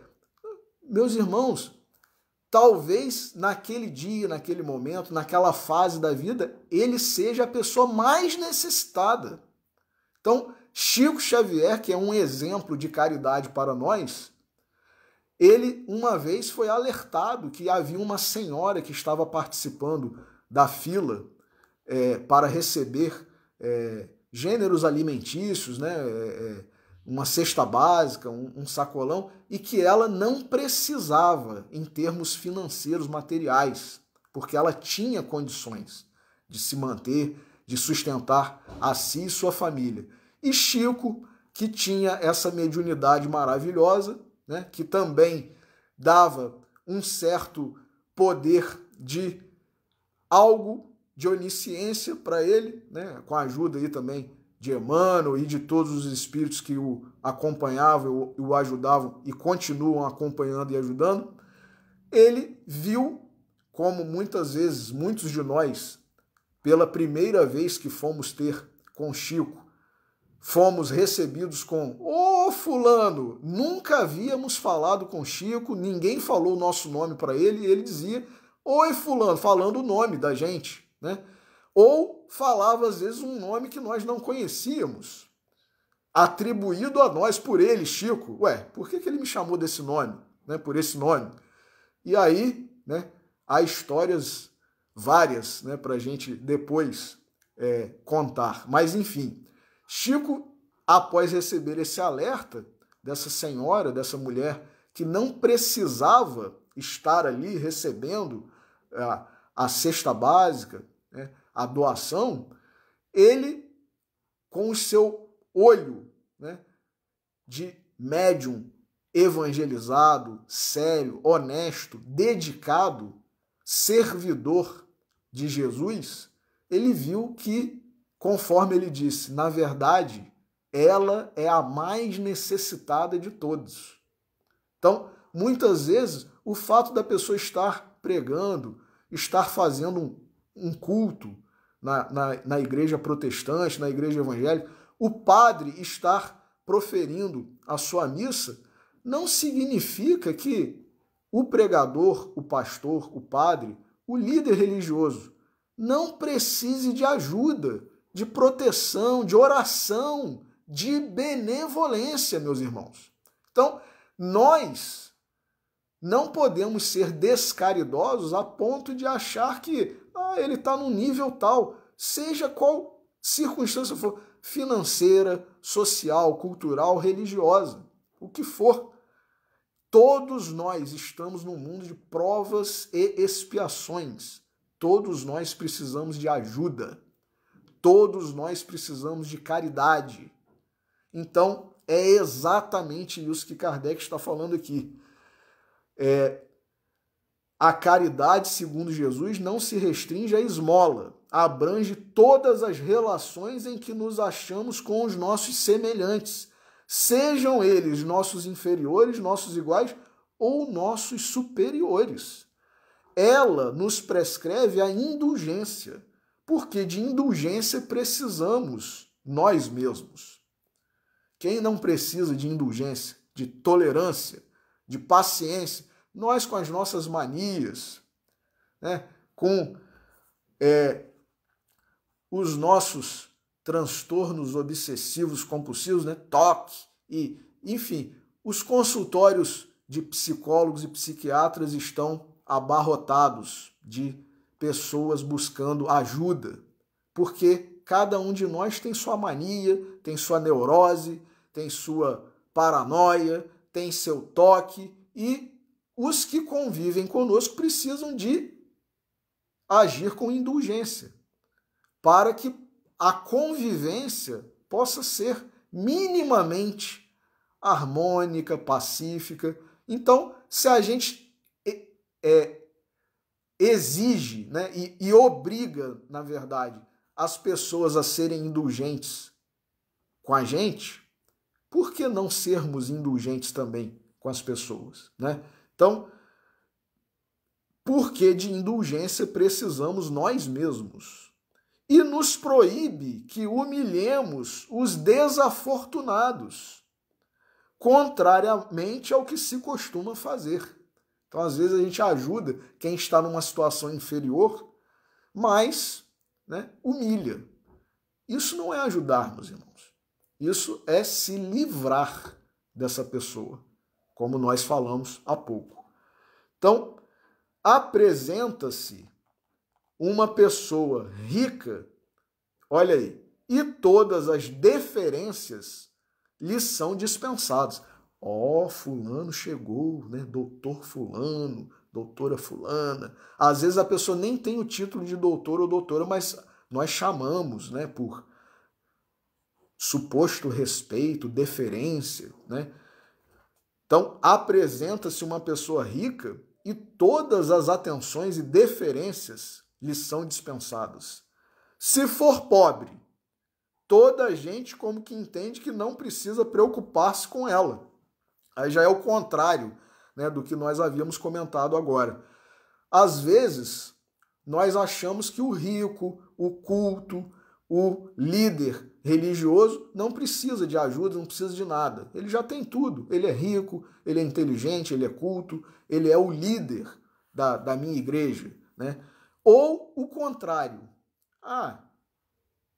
Meus irmãos, talvez naquele dia, naquele momento, naquela fase da vida, ele seja a pessoa mais necessitada. Então, Chico Xavier, que é um exemplo de caridade para nós, ele uma vez foi alertado que havia uma senhora que estava participando da fila para receber gêneros alimentícios, né, uma cesta básica, um sacolão, e que ela não precisava em termos financeiros, materiais, porque ela tinha condições de se manter, de sustentar a si e sua família. E Chico, que tinha essa mediunidade maravilhosa, né, que também dava um certo poder de algo de onisciência para ele, né, com a ajuda aí também de Emmanuel e de todos os espíritos que o acompanhavam e o ajudavam e continuam acompanhando e ajudando, ele viu, como muitas vezes, muitos de nós, pela primeira vez que fomos ter com Chico, fomos recebidos com: ô fulano, nunca havíamos falado com Chico, ninguém falou o nosso nome para ele, e ele dizia: oi fulano, falando o nome da gente, né? Ou falava às vezes um nome que nós não conhecíamos, atribuído a nós por ele, Chico. Ué, por que ele me chamou desse nome, né? Por esse nome? E aí, né, há histórias várias, né, para a gente depois contar. Mas enfim, Chico, após receber esse alerta dessa senhora, dessa mulher, que não precisava estar ali recebendo a cesta básica, né, a doação, ele, com o seu olho, né, de médium evangelizado, sério, honesto, dedicado, servidor de Jesus, ele viu que, conforme ele disse, na verdade, ela é a mais necessitada de todos. Então, muitas vezes, o fato da pessoa estar pregando, estar fazendo um culto na igreja protestante, na igreja evangélica, o padre estar proferindo a sua missa, não significa que o pregador, o pastor, o padre, o líder religioso, não precise de ajuda, de proteção, de oração, de benevolência, meus irmãos. Então, nós não podemos ser descaridosos a ponto de achar que ele está num nível tal, seja qual circunstância for, financeira, social, cultural, religiosa, o que for. Todos nós estamos num mundo de provas e expiações. Todos nós precisamos de ajuda. Todos nós precisamos de caridade. Então, é exatamente isso que Kardec está falando aqui. A caridade, segundo Jesus, não se restringe à esmola. Abrange todas as relações em que nos achamos com os nossos semelhantes, sejam eles nossos inferiores, nossos iguais ou nossos superiores. Ela nos prescreve a indulgência, porque de indulgência precisamos nós mesmos. Quem não precisa de indulgência, de tolerância, de paciência? Nós com as nossas manias, né? Com os nossos transtornos obsessivos compulsivos, né? Toque e, enfim, os consultórios de psicólogos e psiquiatras estão abarrotados de pessoas buscando ajuda, porque cada um de nós tem sua mania, tem sua neurose, tem sua paranoia, tem seu toque, e os que convivem conosco precisam de agir com indulgência, para que a convivência possa ser minimamente harmônica, pacífica. Então, se a gente exige, né, e obriga, na verdade, as pessoas a serem indulgentes com a gente, por que não sermos indulgentes também com as pessoas, né? Então, porque de indulgência precisamos nós mesmos. E nos proíbe que humilhemos os desafortunados, contrariamente ao que se costuma fazer. Então, às vezes, a gente ajuda quem está numa situação inferior, mas, né, humilha. Isso não é ajudar, meus irmãos. Isso é se livrar dessa pessoa, como nós falamos há pouco. Então, apresenta-se uma pessoa rica, olha aí, e todas as deferências lhes são dispensados. Ó, fulano chegou, né? Doutor fulano, doutora fulana. Às vezes a pessoa nem tem o título de doutor ou doutora, mas nós chamamos, né, por suposto respeito, deferência, né? Então, apresenta-se uma pessoa rica e todas as atenções e deferências lhe são dispensadas. Se for pobre, toda a gente como que entende que não precisa preocupar-se com ela. Aí já é o contrário, né, do que nós havíamos comentado agora. Às vezes, nós achamos que o rico, o culto, o líder religioso não precisa de ajuda, não precisa de nada. Ele já tem tudo. Ele é rico, ele é inteligente, ele é culto, ele é o líder da minha igreja, né? Ou o contrário. Ah,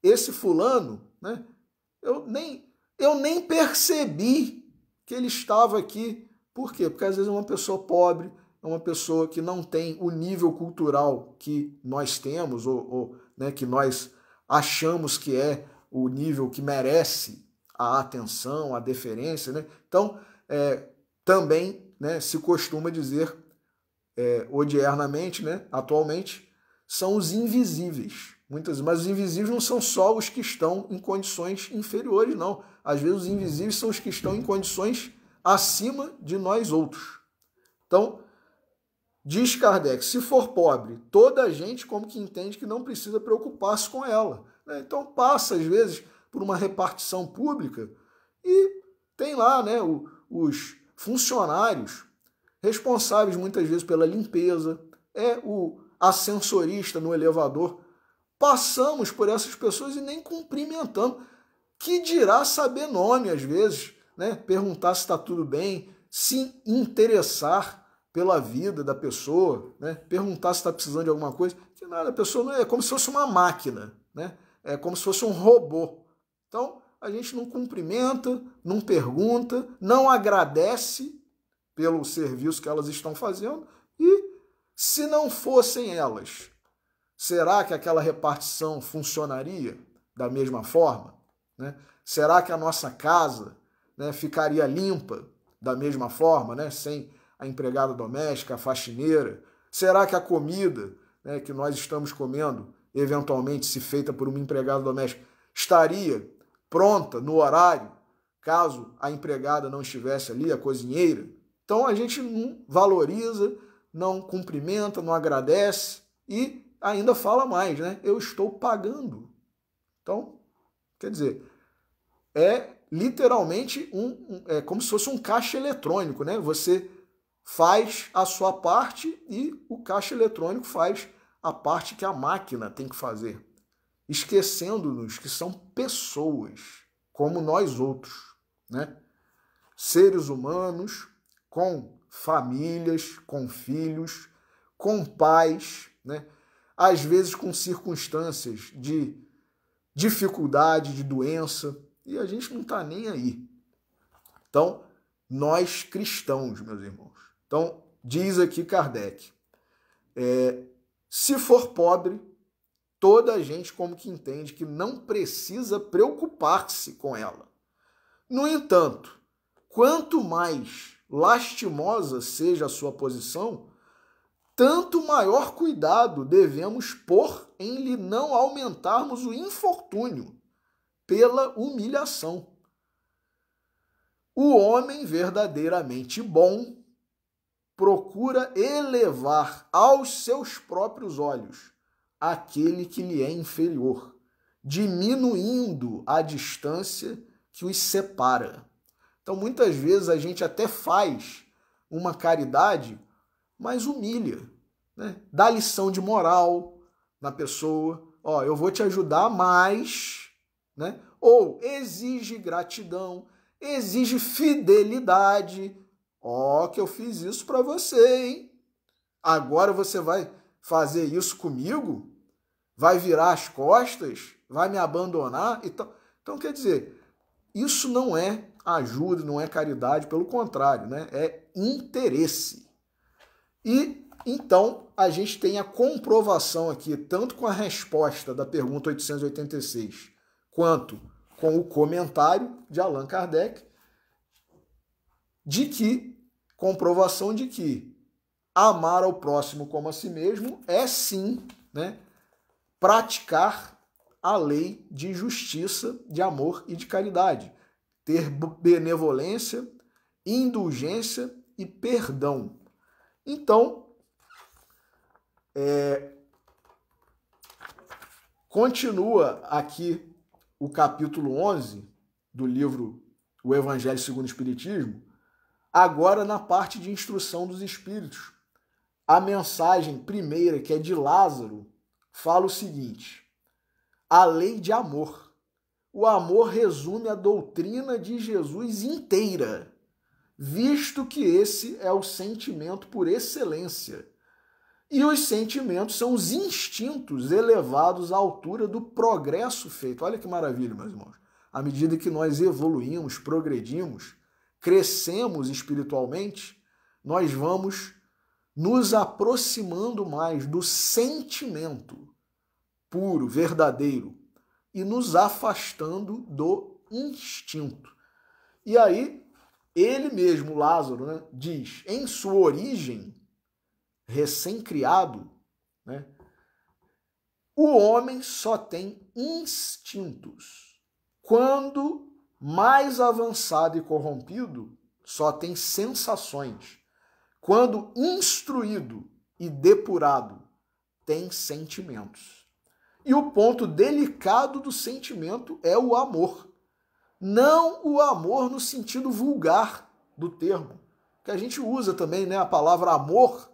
esse fulano, né? Eu nem percebi que ele estava aqui. Por quê? Porque às vezes é uma pessoa pobre, é uma pessoa que não tem o nível cultural que nós temos, ou né, que nós achamos que é o nível que merece a atenção, a deferência, né? Então, também, né, se costuma dizer, odiernamente, né, atualmente, são os invisíveis. Mas os invisíveis não são só os que estão em condições inferiores, não. Às vezes os invisíveis são os que estão em condições acima de nós outros. Então, diz Kardec, se for pobre, toda a gente como que entende que não precisa preocupar-se com ela. Então passa, às vezes, por uma repartição pública e tem lá, né, os funcionários responsáveis muitas vezes pela limpeza, o ascensorista no elevador. Passamos por essas pessoas e nem cumprimentamos. Que dirá saber nome, às vezes, né? Perguntar se está tudo bem, se interessar pela vida da pessoa, né? Perguntar se está precisando de alguma coisa. Que nada, a pessoa não é como se fosse uma máquina, né? É como se fosse um robô. Então, a gente não cumprimenta, não pergunta, não agradece pelo serviço que elas estão fazendo e, se não fossem elas, será que aquela repartição funcionaria da mesma forma? Né? Será que a nossa casa, né, ficaria limpa da mesma forma, né, sem a empregada doméstica, a faxineira? Será que a comida, né, que nós estamos comendo, eventualmente se feita por uma empregada doméstica, estaria pronta no horário, caso a empregada não estivesse ali, a cozinheira? Então a gente não valoriza, não cumprimenta, não agradece e ainda fala mais, né? Eu estou pagando. Então, quer dizer, é literalmente como se fosse um caixa eletrônico, né? Você faz a sua parte e o caixa eletrônico faz a parte que a máquina tem que fazer, esquecendo-nos que são pessoas como nós outros, né? Seres humanos com famílias, com filhos, com pais, né? Às vezes com circunstâncias de dificuldade, de doença, e a gente não está nem aí. Então, nós cristãos, meus irmãos. Então, diz aqui Kardec, se for pobre, toda a gente como que entende que não precisa preocupar-se com ela. No entanto, quanto mais lastimosa seja a sua posição, tanto maior cuidado devemos pôr em lhe não aumentarmos o infortúnio pela humilhação. O homem verdadeiramente bom procura elevar aos seus próprios olhos aquele que lhe é inferior, diminuindo a distância que os separa. Então, muitas vezes a gente até faz uma caridade, mas humilha, né? Dá lição de moral na pessoa. Ó, eu vou te ajudar, mas, né? Ou exige gratidão, exige fidelidade. Ó, que eu fiz isso para você, hein? Agora você vai fazer isso comigo? Vai virar as costas? Vai me abandonar? Então quer dizer, isso não é ajuda, não é caridade, pelo contrário, né? É interesse. E então a gente tem a comprovação aqui, tanto com a resposta da pergunta 886, quanto com o comentário de Allan Kardec, comprovação de que amar ao próximo como a si mesmo é sim, né, praticar a lei de justiça, de amor e de caridade. Ter benevolência, indulgência e perdão. Então, continua aqui o capítulo 11 do livro O Evangelho segundo o Espiritismo, agora na parte de instrução dos espíritos. A mensagem primeira, que é de Lázaro, fala o seguinte: a lei de amor. O amor resume a doutrina de Jesus inteira, visto que esse é o sentimento por excelência. E os sentimentos são os instintos elevados à altura do progresso feito. Olha que maravilha, meus irmãos. À medida que nós evoluímos, progredimos, crescemos espiritualmente, nós vamos nos aproximando mais do sentimento puro, verdadeiro, e nos afastando do instinto. E aí, ele mesmo, Lázaro, né, diz, em sua origem, recém-criado, né, o homem só tem instintos. Quando mais avançado e corrompido, só tem sensações. Quando instruído e depurado, tem sentimentos. E o ponto delicado do sentimento é o amor. Não o amor no sentido vulgar do termo, que a gente usa também, né, a palavra amor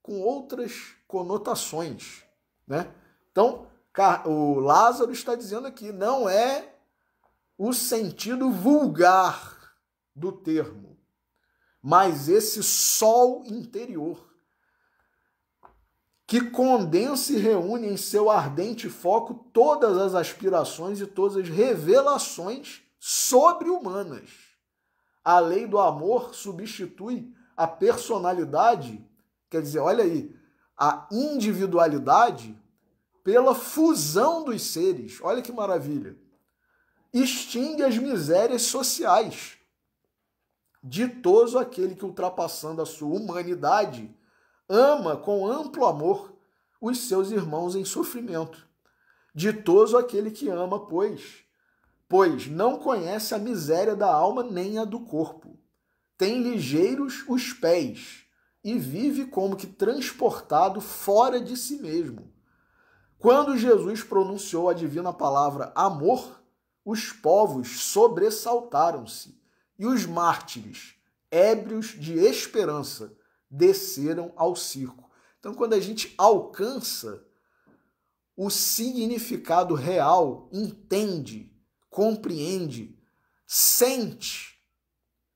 com outras conotações, né? Então, o Lázaro está dizendo aqui, não é o sentido vulgar do termo, mas esse sol interior que condensa e reúne em seu ardente foco todas as aspirações e todas as revelações sobre-humanas. A lei do amor substitui a personalidade, quer dizer, olha aí, a individualidade pela fusão dos seres. Olha que maravilha. Extingue as misérias sociais. Ditoso aquele que, ultrapassando a sua humanidade, ama com amplo amor os seus irmãos em sofrimento. Ditoso aquele que ama, pois não conhece a miséria da alma nem a do corpo. Tem ligeiros os pés e vive como que transportado fora de si mesmo. Quando Jesus pronunciou a divina palavra amor, os povos sobressaltaram-se e os mártires, ébrios de esperança, desceram ao circo. Então, quando a gente alcança o significado real, entende, compreende, sente,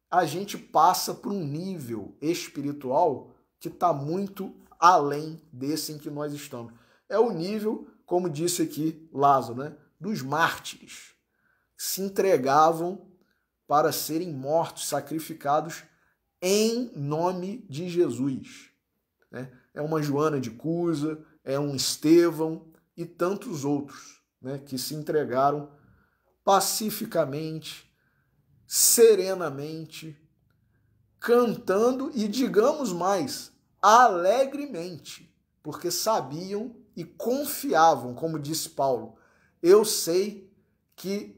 a gente passa para um nível espiritual que está muito além desse em que nós estamos. É o nível, como disse aqui Lázaro, né, dos mártires, que se entregavam para serem mortos, sacrificados em nome de Jesus. Né? É uma Joana de Cusa, é um Estevão e tantos outros, né, que se entregaram pacificamente, serenamente, cantando e, digamos mais, alegremente, porque sabiam e confiavam, como disse Paulo, eu sei que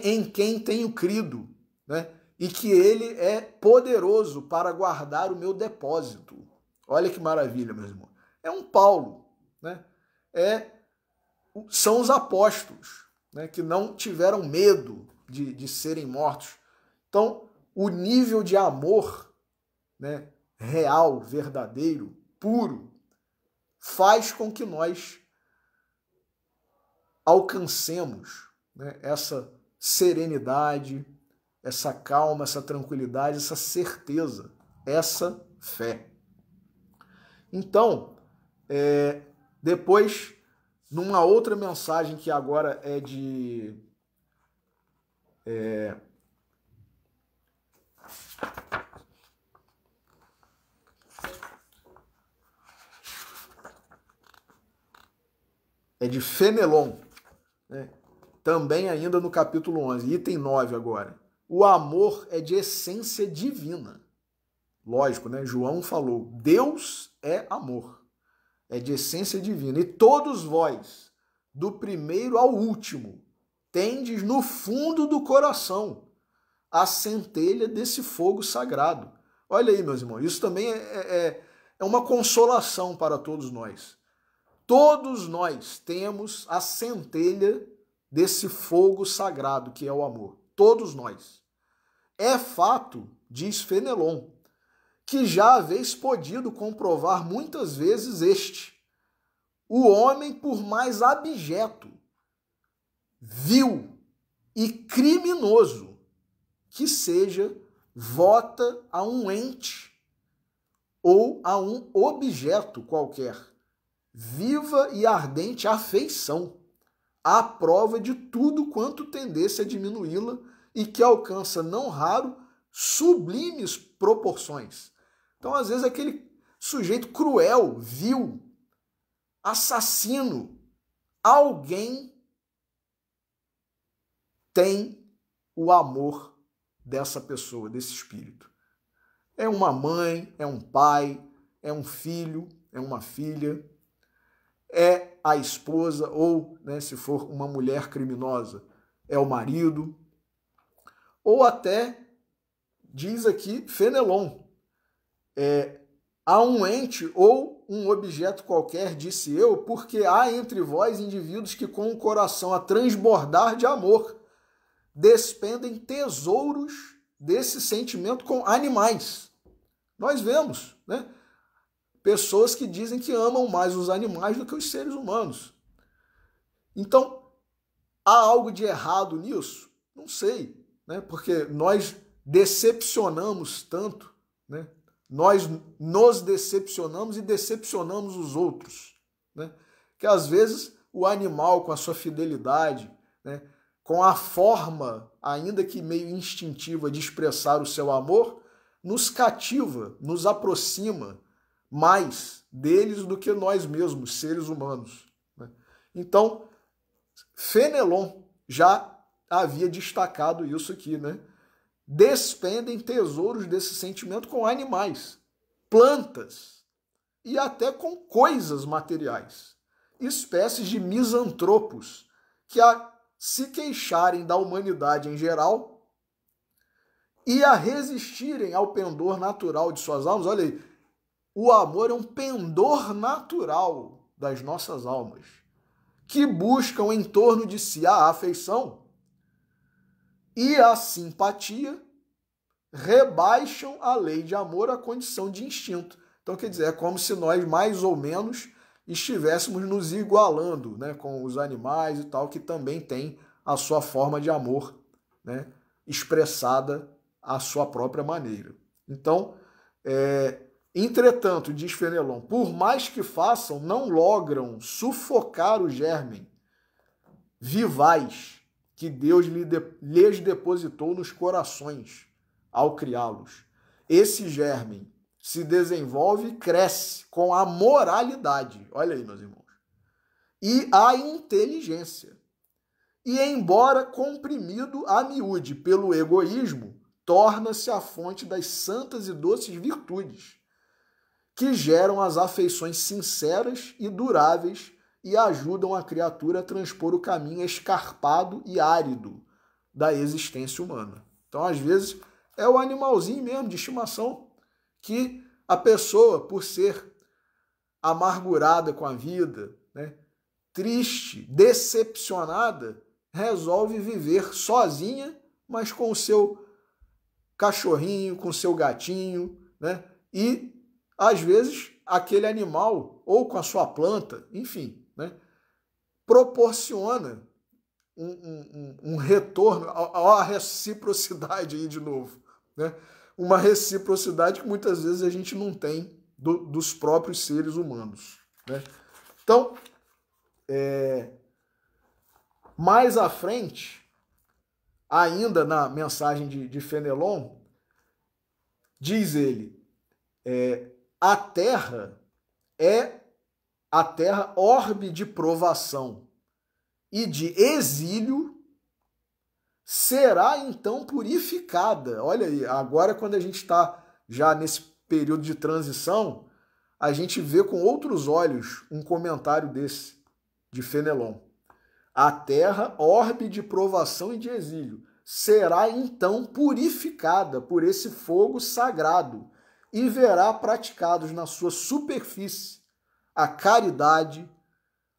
em quem tenho crido, né? E que ele é poderoso para guardar o meu depósito. Olha que maravilha, meu irmão. É um Paulo, né? São os apóstolos, né, que não tiveram medo de serem mortos. Então, o nível de amor, né, real, verdadeiro, puro, faz com que nós alcancemos, né, essa serenidade, essa calma, essa tranquilidade, essa certeza, essa fé. Então, depois, numa outra mensagem que agora é de... é de Fenelon, né? também ainda no capítulo 11, item 9 agora. O amor é de essência divina. Lógico, né? João falou, Deus é amor. É de essência divina. E todos vós, do primeiro ao último, tendes no fundo do coração a centelha desse fogo sagrado. Olha aí, meus irmãos, isso também é uma consolação para todos nós. Todos nós temos a centelha desse fogo sagrado que é o amor. Todos nós. É fato, diz Fenelon, que já haveis podido comprovar muitas vezes este. O homem, por mais abjeto, vil e criminoso que seja, vota a um ente ou a um objeto qualquer viva e ardente afeição, à prova de tudo quanto tendesse a diminuí-la e que alcança, não raro, sublimes proporções. Então, às vezes, aquele sujeito cruel, vil, assassino, alguém tem o amor dessa pessoa, desse espírito. É uma mãe, é um pai, é um filho, é uma filha, é a esposa, ou, né, se for uma mulher criminosa, é o marido, ou até, diz aqui Fenelon, há um ente ou um objeto qualquer, disse eu, porque há entre vós indivíduos que com o coração a transbordar de amor despendem tesouros desse sentimento com animais. Nós vemos, né? Pessoas que dizem que amam mais os animais do que os seres humanos. Então, há algo de errado nisso? Não sei, né? Porque nós decepcionamos tanto, né? Nós nos decepcionamos e decepcionamos os outros, né? Que às vezes o animal, com a sua fidelidade, né, com a forma, ainda que meio instintiva, de expressar o seu amor, nos cativa, nos aproxima mais deles do que nós mesmos, seres humanos, né? Então, Fenelon já havia destacado isso aqui, né? Despendem tesouros desse sentimento com animais, plantas e até com coisas materiais, espécies de misantropos que a se queixarem da humanidade em geral e a resistirem ao pendor natural de suas almas. Olha aí, o amor é um pendor natural das nossas almas, que buscam em torno de si a afeição e a simpatia, rebaixam a lei de amor à condição de instinto. Então, quer dizer, é como se nós, mais ou menos, estivéssemos nos igualando, né, com os animais e tal, que também têm a sua forma de amor, né, expressada à sua própria maneira. Então, entretanto, diz Fenelon, por mais que façam, não logram sufocar o germe vivaz que Deus lhes depositou nos corações ao criá-los. Esse germe se desenvolve e cresce com a moralidade, olha aí, meus irmãos, e a inteligência. E, embora comprimido a miúde pelo egoísmo, torna-se a fonte das santas e doces virtudes, que geram as afeições sinceras e duráveis e ajudam a criatura a transpor o caminho escarpado e árido da existência humana. Então, às vezes, é o animalzinho mesmo de estimação que a pessoa, por ser amargurada com a vida, né, triste, decepcionada, resolve viver sozinha, mas com o seu cachorrinho, com o seu gatinho, né? E, às vezes, aquele animal, ou com a sua planta, enfim, né, proporciona um retorno, a reciprocidade aí de novo, né? Uma reciprocidade que muitas vezes a gente não tem dos próprios seres humanos, né? Então, mais à frente, ainda na mensagem de Fenelon, diz ele, a Terra é a Terra orbe de provação, e de exílio, será então purificada. Olha aí, agora quando a gente está já nesse período de transição, a gente vê com outros olhos um comentário desse, de Fenelon. A terra, orbe de provação e de exílio, será então purificada por esse fogo sagrado e verá praticados na sua superfície a caridade,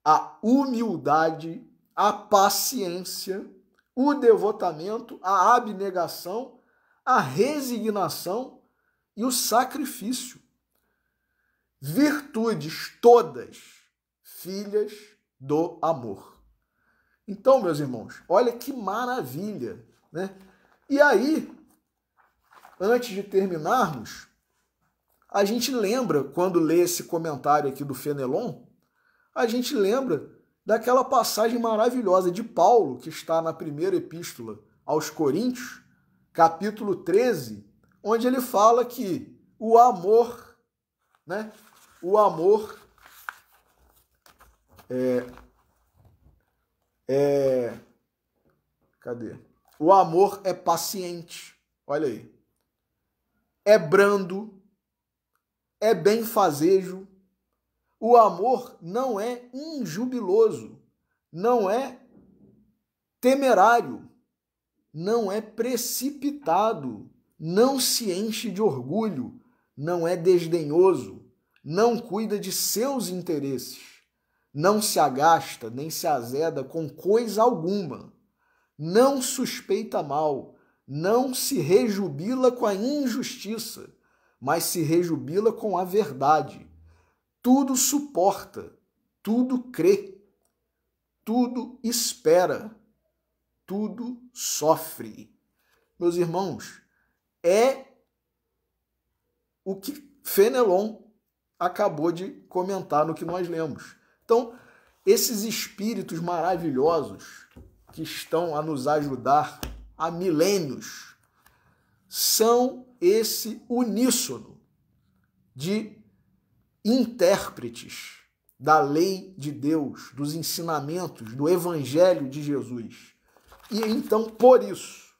a humildade, a paciência, o devotamento, a abnegação, a resignação e o sacrifício. Virtudes todas filhas do amor. Então, meus irmãos, olha que maravilha, né? E aí, antes de terminarmos, a gente lembra, quando lê esse comentário aqui do Fenelon, a gente lembra daquela passagem maravilhosa de Paulo, que está na primeira epístola aos Coríntios, capítulo 13, onde ele fala que o amor, né? O amor cadê? O amor é paciente, olha aí. É brando, é benfazejo. O amor não é injubiloso, não é temerário, não é precipitado, não se enche de orgulho, não é desdenhoso, não cuida de seus interesses, não se agasta nem se azeda com coisa alguma, não suspeita mal, não se rejubila com a injustiça, mas se rejubila com a verdade. Tudo suporta, tudo crê, tudo espera, tudo sofre. Meus irmãos, é o que Fenelon acabou de comentar no que nós lemos. Então, esses espíritos maravilhosos que estão a nos ajudar há milênios são esse uníssono de intérpretes da lei de Deus, dos ensinamentos, do Evangelho de Jesus. E então, por isso,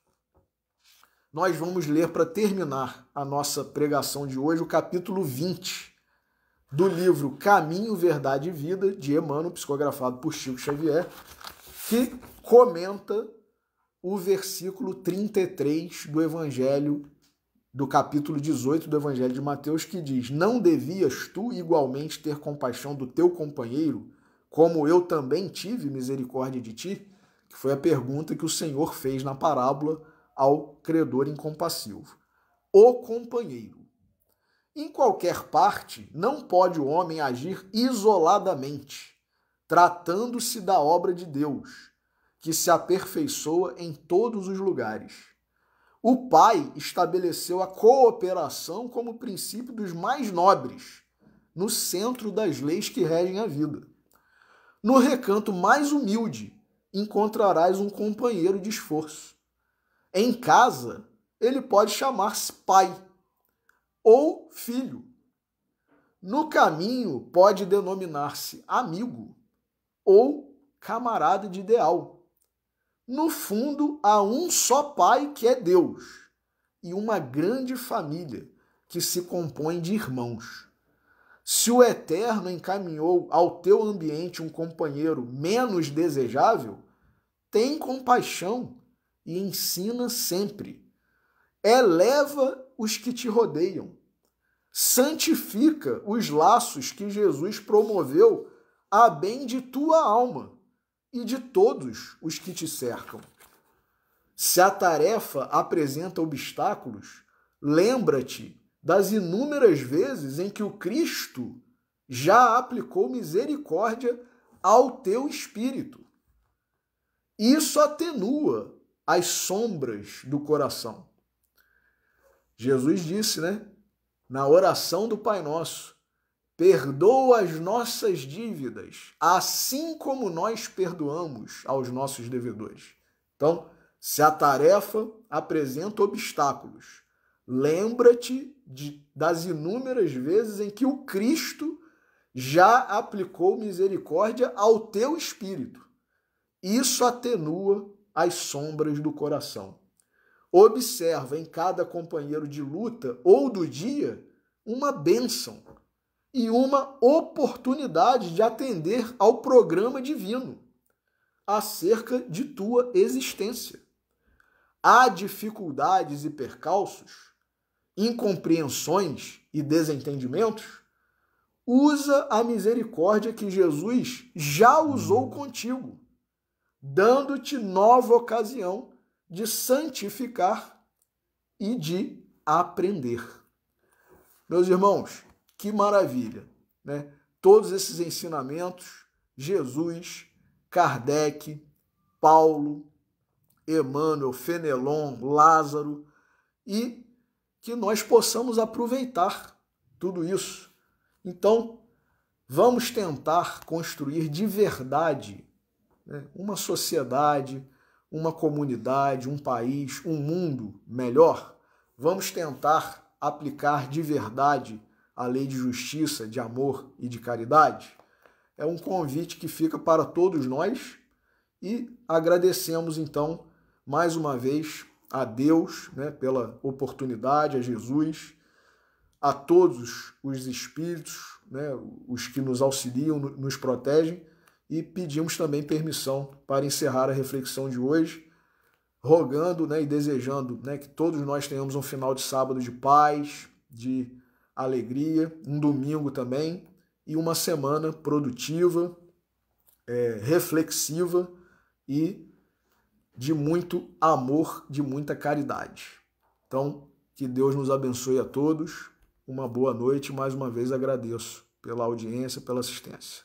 nós vamos ler, para terminar a nossa pregação de hoje, o capítulo 20 do livro Caminho, Verdade e Vida, de Emmanuel, psicografado por Chico Xavier, que comenta o versículo 33 do Evangelho, do capítulo 18 do Evangelho de Mateus, que diz: não devias tu igualmente ter compaixão do teu companheiro, como eu também tive misericórdia de ti? Que foi a pergunta que o Senhor fez na parábola ao credor incompassivo. O companheiro. Em qualquer parte, não pode o homem agir isoladamente, tratando-se da obra de Deus, que se aperfeiçoa em todos os lugares. O Pai estabeleceu a cooperação como princípio dos mais nobres, no centro das leis que regem a vida. No recanto mais humilde, encontrarás um companheiro de esforço. Em casa, ele pode chamar-se pai ou filho. No caminho, pode denominar-se amigo ou camarada de ideal. No fundo, há um só Pai, que é Deus, e uma grande família que se compõe de irmãos. Se o Eterno encaminhou ao teu ambiente um companheiro menos desejável, tem compaixão e ensina sempre. Eleva os que te rodeiam. Santifica os laços que Jesus promoveu a bem de tua alma e de todos os que te cercam. Se a tarefa apresenta obstáculos, lembra-te das inúmeras vezes em que o Cristo já aplicou misericórdia ao teu espírito. Isso atenua as sombras do coração. Jesus disse, né, na oração do Pai Nosso: perdoa as nossas dívidas, assim como nós perdoamos aos nossos devedores. Então, se a tarefa apresenta obstáculos, lembra-te das inúmeras vezes em que o Cristo já aplicou misericórdia ao teu espírito. Isso atenua as sombras do coração. Observa em cada companheiro de luta ou do dia uma bênção e uma oportunidade de atender ao programa divino acerca de tua existência. Há dificuldades e percalços, incompreensões e desentendimentos? Usa a misericórdia que Jesus já usou contigo, dando-te nova ocasião de santificar e de aprender. Meus irmãos, que maravilha, né? Todos esses ensinamentos, Jesus, Kardec, Paulo, Emmanuel, Fenelon, Lázaro, e que nós possamos aproveitar tudo isso. Então, vamos tentar construir de verdade, né, uma sociedade, uma comunidade, um país, um mundo melhor. Vamos tentar aplicar de verdade a lei de justiça, de amor e de caridade. É um convite que fica para todos nós e agradecemos então mais uma vez a Deus, né, pela oportunidade, a Jesus, a todos os espíritos, né, os que nos auxiliam, nos protegem, e pedimos também permissão para encerrar a reflexão de hoje, rogando, né, e desejando, né, que todos nós tenhamos um final de sábado de paz, de alegria, um domingo também, e uma semana produtiva, reflexiva e de muito amor, de muita caridade. Então, que Deus nos abençoe a todos. Uma boa noite. Mais uma vez agradeço pela audiência, pela assistência.